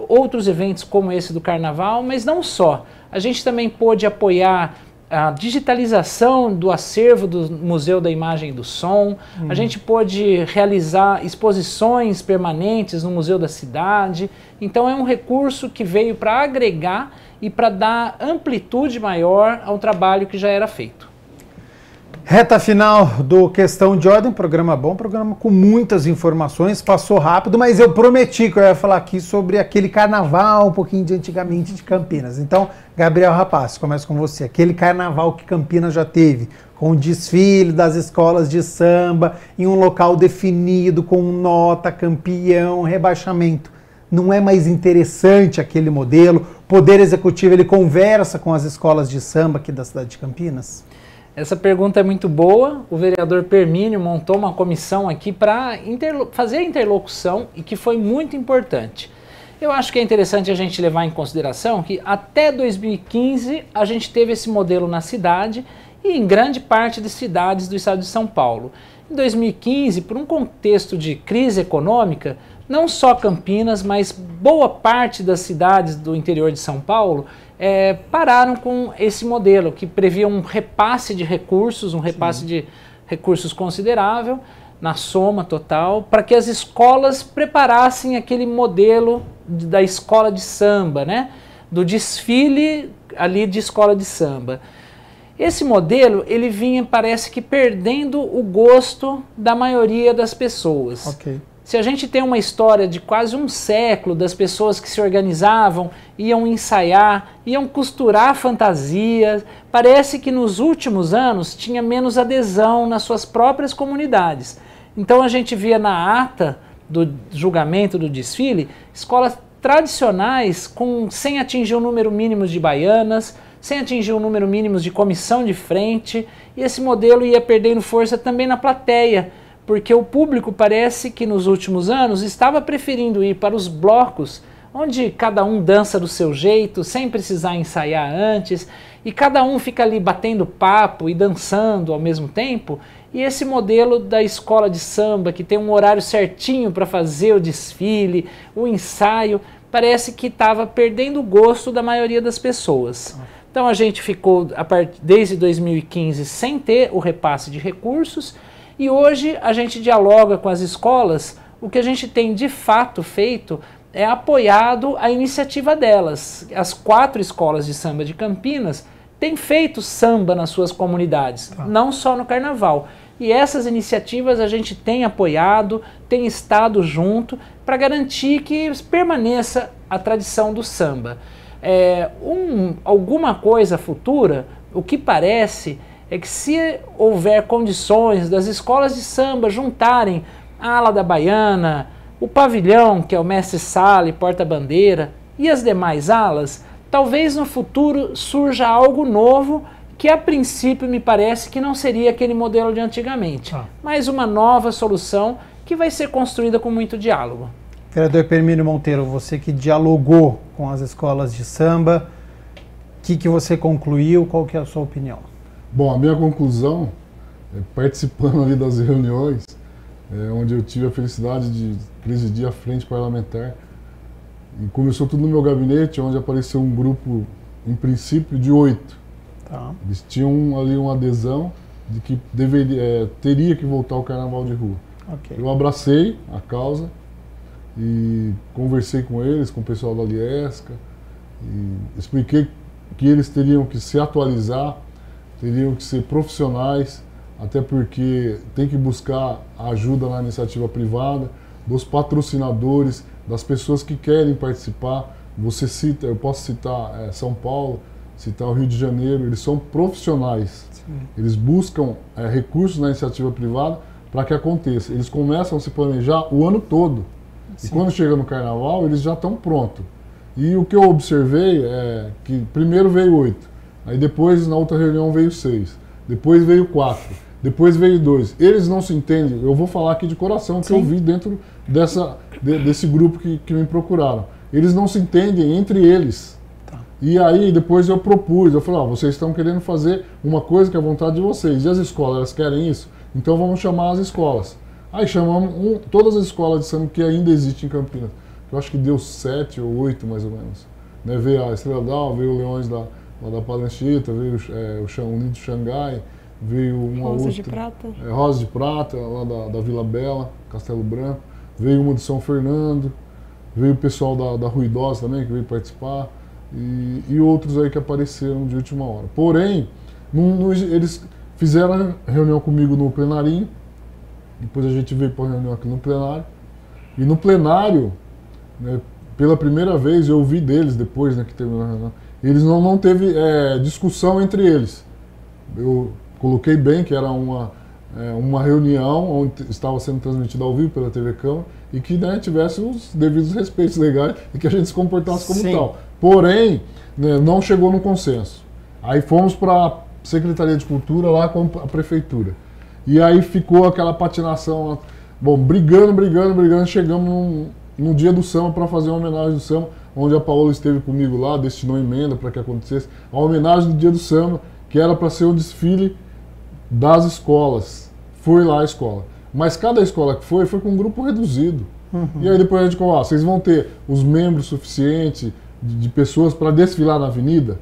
outros eventos como esse do Carnaval, mas não só. A gente também pôde apoiar a digitalização do acervo do Museu da Imagem e do Som, a gente pôde realizar exposições permanentes no Museu da Cidade, então é um recurso que veio para agregar e para dar amplitude maior ao trabalho que já era feito. Reta final do Questão de Ordem, programa bom, programa com muitas informações, passou rápido, mas eu prometi que eu ia falar aqui sobre aquele carnaval um pouquinho de antigamente de Campinas. Então, Gabriel Rapaz, começa com você. Aquele carnaval que Campinas já teve, com o desfile das escolas de samba, em um local definido, com nota, campeão, rebaixamento. Não é mais interessante aquele modelo? O Poder Executivo ele conversa com as escolas de samba aqui da cidade de Campinas? Essa pergunta é muito boa. O vereador Permínio montou uma comissão aqui para fazer a interlocução e que foi muito importante. Eu acho que é interessante a gente levar em consideração que até 2015 a gente teve esse modelo na cidade e em grande parte das cidades do estado de São Paulo. Em 2015, por um contexto de crise econômica, não só Campinas, mas boa parte das cidades do interior de São Paulo pararam com esse modelo, que previa um repasse de recursos, um repasse de recursos considerável, na soma total, para que as escolas preparassem aquele modelo da escola de samba, né? Do desfile ali de escola de samba. Esse modelo, ele vinha, parece que, perdendo o gosto da maioria das pessoas. Ok. Se a gente tem uma história de quase um século das pessoas que se organizavam, iam ensaiar, iam costurar fantasias, parece que nos últimos anos tinha menos adesão nas suas próprias comunidades. Então a gente via na ata do julgamento do desfile, escolas tradicionais sem atingir o número mínimo de baianas, sem atingir o número mínimo de comissão de frente, e esse modelo ia perdendo força também na plateia, porque o público parece que nos últimos anos estava preferindo ir para os blocos, onde cada um dança do seu jeito, sem precisar ensaiar antes, e cada um fica ali batendo papo e dançando ao mesmo tempo, e esse modelo da escola de samba, que tem um horário certinho para fazer o desfile, o ensaio, parece que estava perdendo o gosto da maioria das pessoas. Então a gente ficou, desde 2015, sem ter o repasse de recursos, e hoje a gente dialoga com as escolas, o que a gente tem de fato feito é apoiado a iniciativa delas. As 4 escolas de samba de Campinas têm feito samba nas suas comunidades, não só no carnaval. E essas iniciativas a gente tem apoiado, tem estado junto para garantir que permaneça a tradição do samba. Alguma coisa futura, o que parece é que se houver condições das escolas de samba juntarem a ala da baiana, o pavilhão, que é o mestre-sala e porta-bandeira, e as demais alas, talvez no futuro surja algo novo que a princípio me parece que não seria aquele modelo de antigamente, mas uma nova solução que vai ser construída com muito diálogo. Vereador Hermínio Monteiro, você que dialogou com as escolas de samba, o que você concluiu? Qual que é a sua opinião? Bom, a minha conclusão, participando ali das reuniões, onde eu tive a felicidade de presidir a frente parlamentar, e começou tudo no meu gabinete, onde apareceu um grupo, em princípio, de 8. Tá. Eles tinham ali uma adesão de que teria que voltar ao carnaval de rua. Okay. Eu abracei a causa e conversei com eles, com o pessoal da Liesca, e expliquei que eles teriam que se atualizar, teriam que ser profissionais, até porque tem que buscar a ajuda na iniciativa privada, dos patrocinadores, das pessoas que querem participar. Você cita, eu posso citar São Paulo, citar o Rio de Janeiro, eles são profissionais. Sim. Eles buscam recursos na iniciativa privada para que aconteça. Eles começam a se planejar o ano todo. Sim. E quando chega no carnaval, eles já estão prontos. E o que eu observei é que primeiro veio 8, aí depois na outra reunião veio 6, depois veio 4, depois veio 2. Eles não se entendem, eu vou falar aqui de coração, que Sim. eu vi dentro desse grupo que me procuraram. Eles não se entendem entre eles. Tá. E aí depois eu propus, eu falei, vocês estão querendo fazer uma coisa que é a vontade de vocês, e as escolas, elas querem isso? Então vamos chamar as escolas. Aí chamamos todas as escolas de samba que ainda existem em Campinas. Eu acho que deu 7 ou 8 mais ou menos. Né? Veio a Estrela d'Alva, veio o Leões lá da Padre Anchieta, veio o Unido Xangai, veio uma Rosa outra, de Prata. Rosa de Prata, lá da Vila Bela, Castelo Branco. Veio uma de São Fernando, veio o pessoal da Ruidosa também, que veio participar, e outros aí que apareceram de última hora. Porém, eles fizeram a reunião comigo no plenarinho, depois a gente veio para a reunião aqui no plenário, e no plenário, né, pela primeira vez, eu ouvi deles depois, né, que terminou a reunião, eles não teve discussão entre eles. Eu coloquei bem que era uma reunião onde estava sendo transmitida ao vivo pela TV Câmara e que, né, tivesse os devidos respeitos legais e que a gente se comportasse como Sim. tal. Porém, né, não chegou no consenso. Aí fomos para a Secretaria de Cultura lá com a Prefeitura. E aí ficou aquela patinação, bom, brigando, chegamos no dia do samba para fazer uma homenagem do samba, onde a Paola esteve comigo lá, destinou emenda para que acontecesse a homenagem do dia do samba, que era para ser o desfile das escolas. Foi lá a escola. Mas cada escola que foi com um grupo reduzido. Uhum. E aí depois a gente falou, vocês vão ter os membros suficientes de pessoas para desfilar na avenida?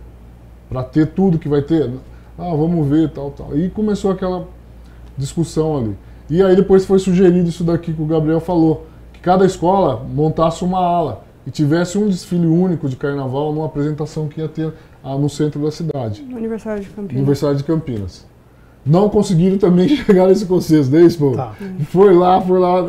Para ter tudo que vai ter? Vamos ver, tal. E começou aquela discussão ali. E aí depois foi sugerido isso daqui que o Gabriel falou, que cada escola montasse uma ala e tivesse um desfile único de carnaval numa apresentação que ia ter no centro da cidade. No Aniversário de Campinas. Aniversário de Campinas. Não conseguiram também chegar nesse consenso, né, pô? Tá. Foi lá.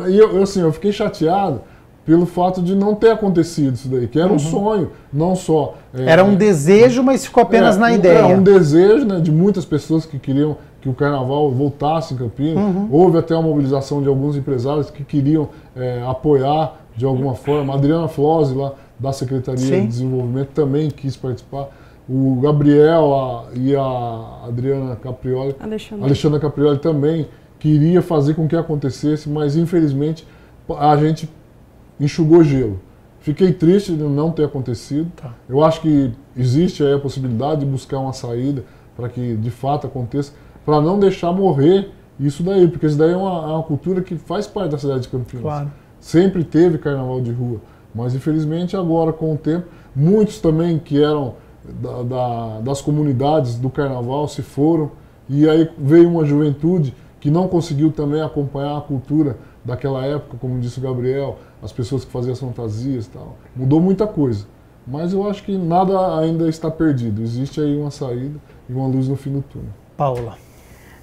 E eu fiquei chateado pelo fato de não ter acontecido isso daí, que era um sonho, não só... era um desejo, mas ficou apenas na ideia. Era um desejo, né, de muitas pessoas que queriam que o carnaval voltasse em Campinas. Houve até uma mobilização de alguns empresários que queriam apoiar de alguma forma. A Adriana Flose, lá da Secretaria Sim. de Desenvolvimento, também quis participar. O Gabriel e a Adriana Caprioli, Alexandra Caprioli também queria fazer com que acontecesse, mas infelizmente a gente enxugou gelo. Fiquei triste de não ter acontecido. Tá. Eu acho que existe aí a possibilidade de buscar uma saída para que de fato aconteça, para não deixar morrer isso daí, porque isso daí é uma cultura que faz parte da cidade de Campinas. Claro. Sempre teve carnaval de rua, mas infelizmente agora com o tempo, muitos também que eram das comunidades do carnaval se foram, e aí veio uma juventude que não conseguiu também acompanhar a cultura daquela época, como disse o Gabriel, as pessoas que faziam as fantasias e tal. Mudou muita coisa, mas eu acho que nada ainda está perdido. Existe aí uma saída e uma luz no fim do túnel. Paula.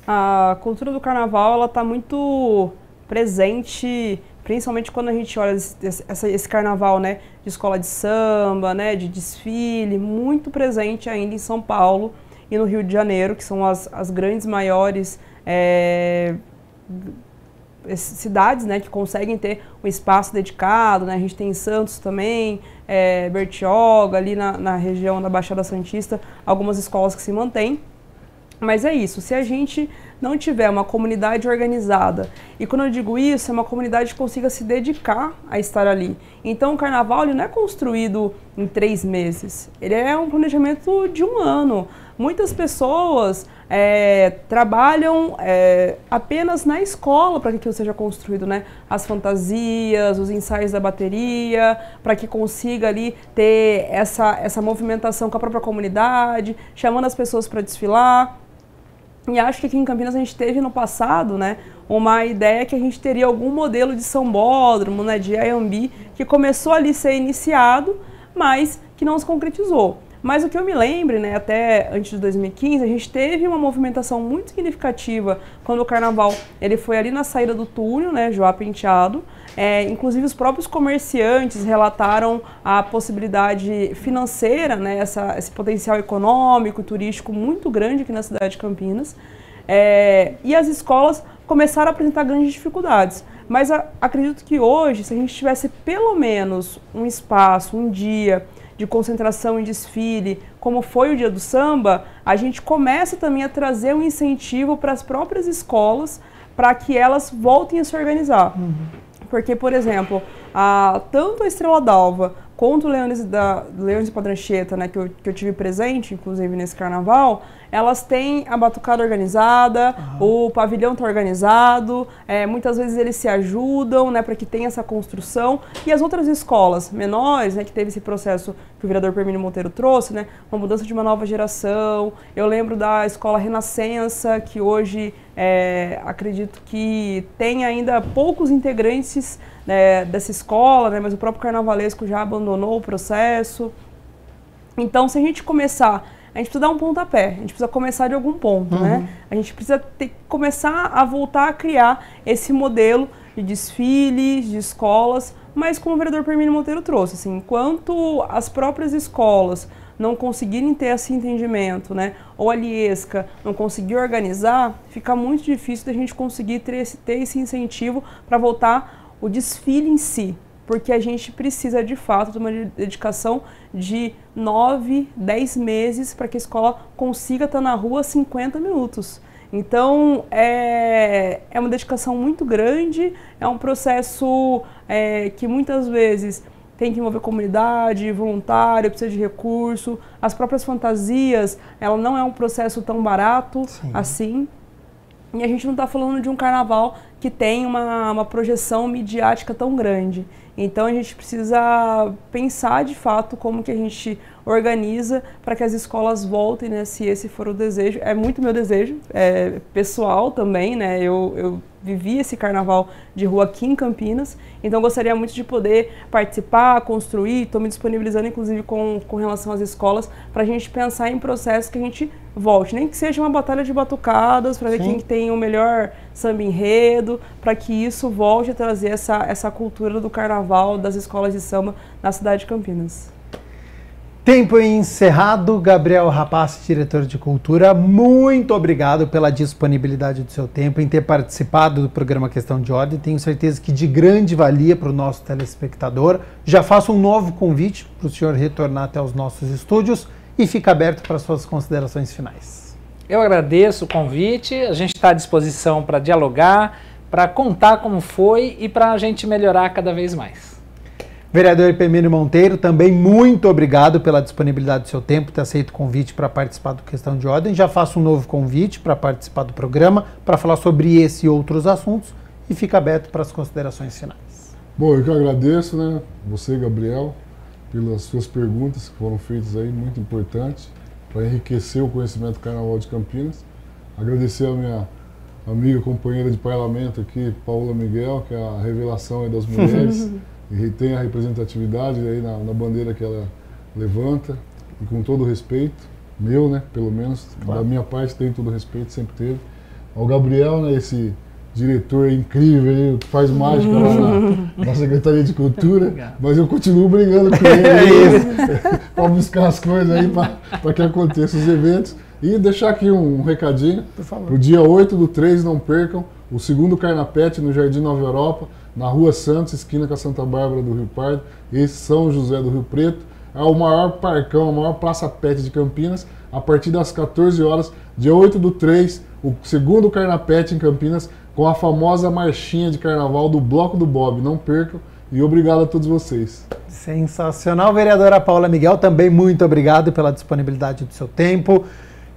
A cultura do carnaval, ela está muito presente, principalmente quando a gente olha esse carnaval, né, de escola de samba, né, de desfile, muito presente ainda em São Paulo e no Rio de Janeiro, que são as grandes, maiores cidades, né, que conseguem ter um espaço dedicado, né? A gente tem em Santos também, Bertioga, ali na região da Baixada Santista, algumas escolas que se mantêm. Mas é isso, se a gente não tiver uma comunidade organizada, e quando eu digo isso, é uma comunidade que consiga se dedicar a estar ali. Então o carnaval ele não é construído em 3 meses, ele é um planejamento de 1 ano. Muitas pessoas trabalham apenas na escola para que aquilo seja construído, né? As fantasias, os ensaios da bateria, para que consiga ali ter essa movimentação com a própria comunidade, chamando as pessoas para desfilar. E acho que aqui em Campinas a gente teve no passado, né, uma ideia que a gente teria algum modelo de sambódromo, né, de Iambi, que começou ali a ser iniciado, mas que não se concretizou. Mas o que eu me lembro, né, até antes de 2015, a gente teve uma movimentação muito significativa quando o carnaval ele foi ali na saída do túnel, né, Joá Penteado. Inclusive os próprios comerciantes relataram a possibilidade financeira, né, esse potencial econômico e turístico muito grande aqui na cidade de Campinas. E as escolas começaram a apresentar grandes dificuldades. Mas acredito que hoje, se a gente tivesse pelo menos um espaço, um dia de concentração e desfile, como foi o Dia do Samba, a gente começa também a trazer um incentivo para as próprias escolas para que elas voltem a se organizar. Porque, por exemplo, tanto a Estrela d'Alva quanto o Leões de Padrancheta, né, que eu tive presente, inclusive, nesse carnaval, elas têm a batucada organizada, o pavilhão está organizado, muitas vezes eles se ajudam, né, para que tenha essa construção. E as outras escolas menores, né, que teve esse processo que o vereador Permínio Monteiro trouxe, né, uma mudança de uma nova geração. Eu lembro da escola Renascença, que hoje acredito que tem ainda poucos integrantes dessa escola, né, mas o próprio carnavalesco já abandonou o processo. Então, se a gente começar... A gente precisa dar um pontapé, a gente precisa começar de algum ponto, né? A gente precisa começar a voltar a criar esse modelo de desfiles, de escolas, mas como o vereador Permínio Monteiro trouxe, assim, enquanto as próprias escolas não conseguirem ter esse entendimento, né, ou a Liesca não conseguir organizar, fica muito difícil da gente conseguir ter esse incentivo para voltar o desfile em si. Porque a gente precisa, de fato, de uma dedicação de 9, 10 meses para que a escola consiga estar na rua 50 minutos. Então, é uma dedicação muito grande, é um processo que muitas vezes tem que envolver comunidade, voluntário, precisa de recurso. As próprias fantasias, ela não é um processo tão barato assim. E a gente não está falando de um carnaval que tem uma projeção midiática tão grande. Então a gente precisa pensar de fato como que a gente organiza para que as escolas voltem, né, se esse for o desejo. É muito meu desejo, pessoal também, né? Eu vivi esse carnaval de rua aqui em Campinas, então gostaria muito de poder participar, construir, estou me disponibilizando inclusive com relação às escolas, para a gente pensar em processos que a gente volte, nem que seja uma batalha de batucadas, para ver quem tem o melhor samba enredo, para que isso volte a trazer essa cultura do carnaval, das escolas de samba na cidade de Campinas. Tempo encerrado. Gabriel Rapaz, diretor de Cultura, muito obrigado pela disponibilidade do seu tempo, em ter participado do programa Questão de Ordem. Tenho certeza que de grande valia para o nosso telespectador. Já faço um novo convite para o senhor retornar até os nossos estúdios e fica aberto para suas considerações finais. Eu agradeço o convite, a gente está à disposição para dialogar, para contar como foi e para a gente melhorar cada vez mais. Vereador Permínio Monteiro, também muito obrigado pela disponibilidade do seu tempo, ter aceito o convite para participar do Questão de Ordem. Já faço um novo convite para participar do programa, para falar sobre esse e outros assuntos, e fica aberto para as considerações finais. Bom, eu que agradeço, né, você, Gabriel, pelas suas perguntas que foram feitas aí, muito importantes, para enriquecer o conhecimento do Carnaval de Campinas. Agradecer a minha amiga, companheira de parlamento aqui, Paola Miguel, que é a revelação aí das mulheres, e tem a representatividade aí na bandeira que ela levanta, e com todo o respeito, meu, né, pelo menos, da minha parte tem todo o respeito, sempre teve. Ao Gabriel, né, esse diretor incrível aí, que faz mágica lá na Secretaria de Cultura, mas eu continuo brigando com ele para buscar as coisas aí, para que aconteçam os eventos. E deixar aqui um recadinho, para o dia 8/3, não percam, o segundo Carnapete no Jardim Nova Europa, na Rua Santos, esquina com a Santa Bárbara do Rio Pardo, esse São José do Rio Preto. É o maior parcão, a maior praça pet de Campinas, a partir das 14 horas, dia 8/3, o segundo Carnapete em Campinas, com a famosa marchinha de carnaval do Bloco do Bob. Não percam e obrigado a todos vocês. Sensacional, vereadora Paula Miguel, também muito obrigado pela disponibilidade do seu tempo.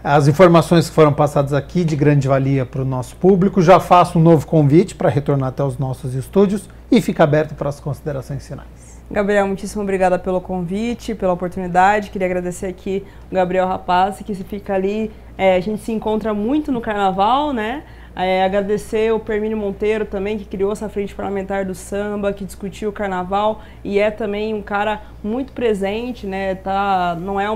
As informações que foram passadas aqui de grande valia para o nosso público. Já faço um novo convite para retornar até os nossos estúdios e fica aberto para as considerações finais. Gabriel, muitíssimo obrigada pelo convite, pela oportunidade. Queria agradecer aqui o Gabriel Rapazzi, que se fica ali, a gente se encontra muito no carnaval, né? Agradecer o Permínio Monteiro também, que criou essa frente parlamentar do samba, que discutiu o carnaval e é também um cara muito presente, né? Não é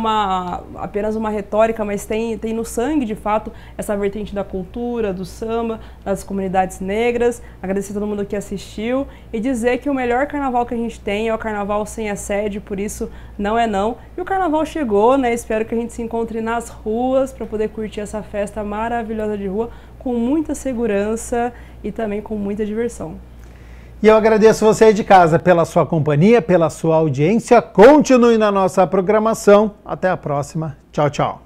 apenas uma retórica, mas tem no sangue, de fato, essa vertente da cultura, do samba, das comunidades negras. Agradecer a todo mundo que assistiu e dizer que o melhor carnaval que a gente tem é o carnaval sem assédio, por isso não é não. E o carnaval chegou, né? Espero que a gente se encontre nas ruas para poder curtir essa festa maravilhosa de rua, com muita segurança e também com muita diversão. E eu agradeço você aí de casa pela sua companhia, pela sua audiência. Continue na nossa programação. Até a próxima. Tchau, tchau.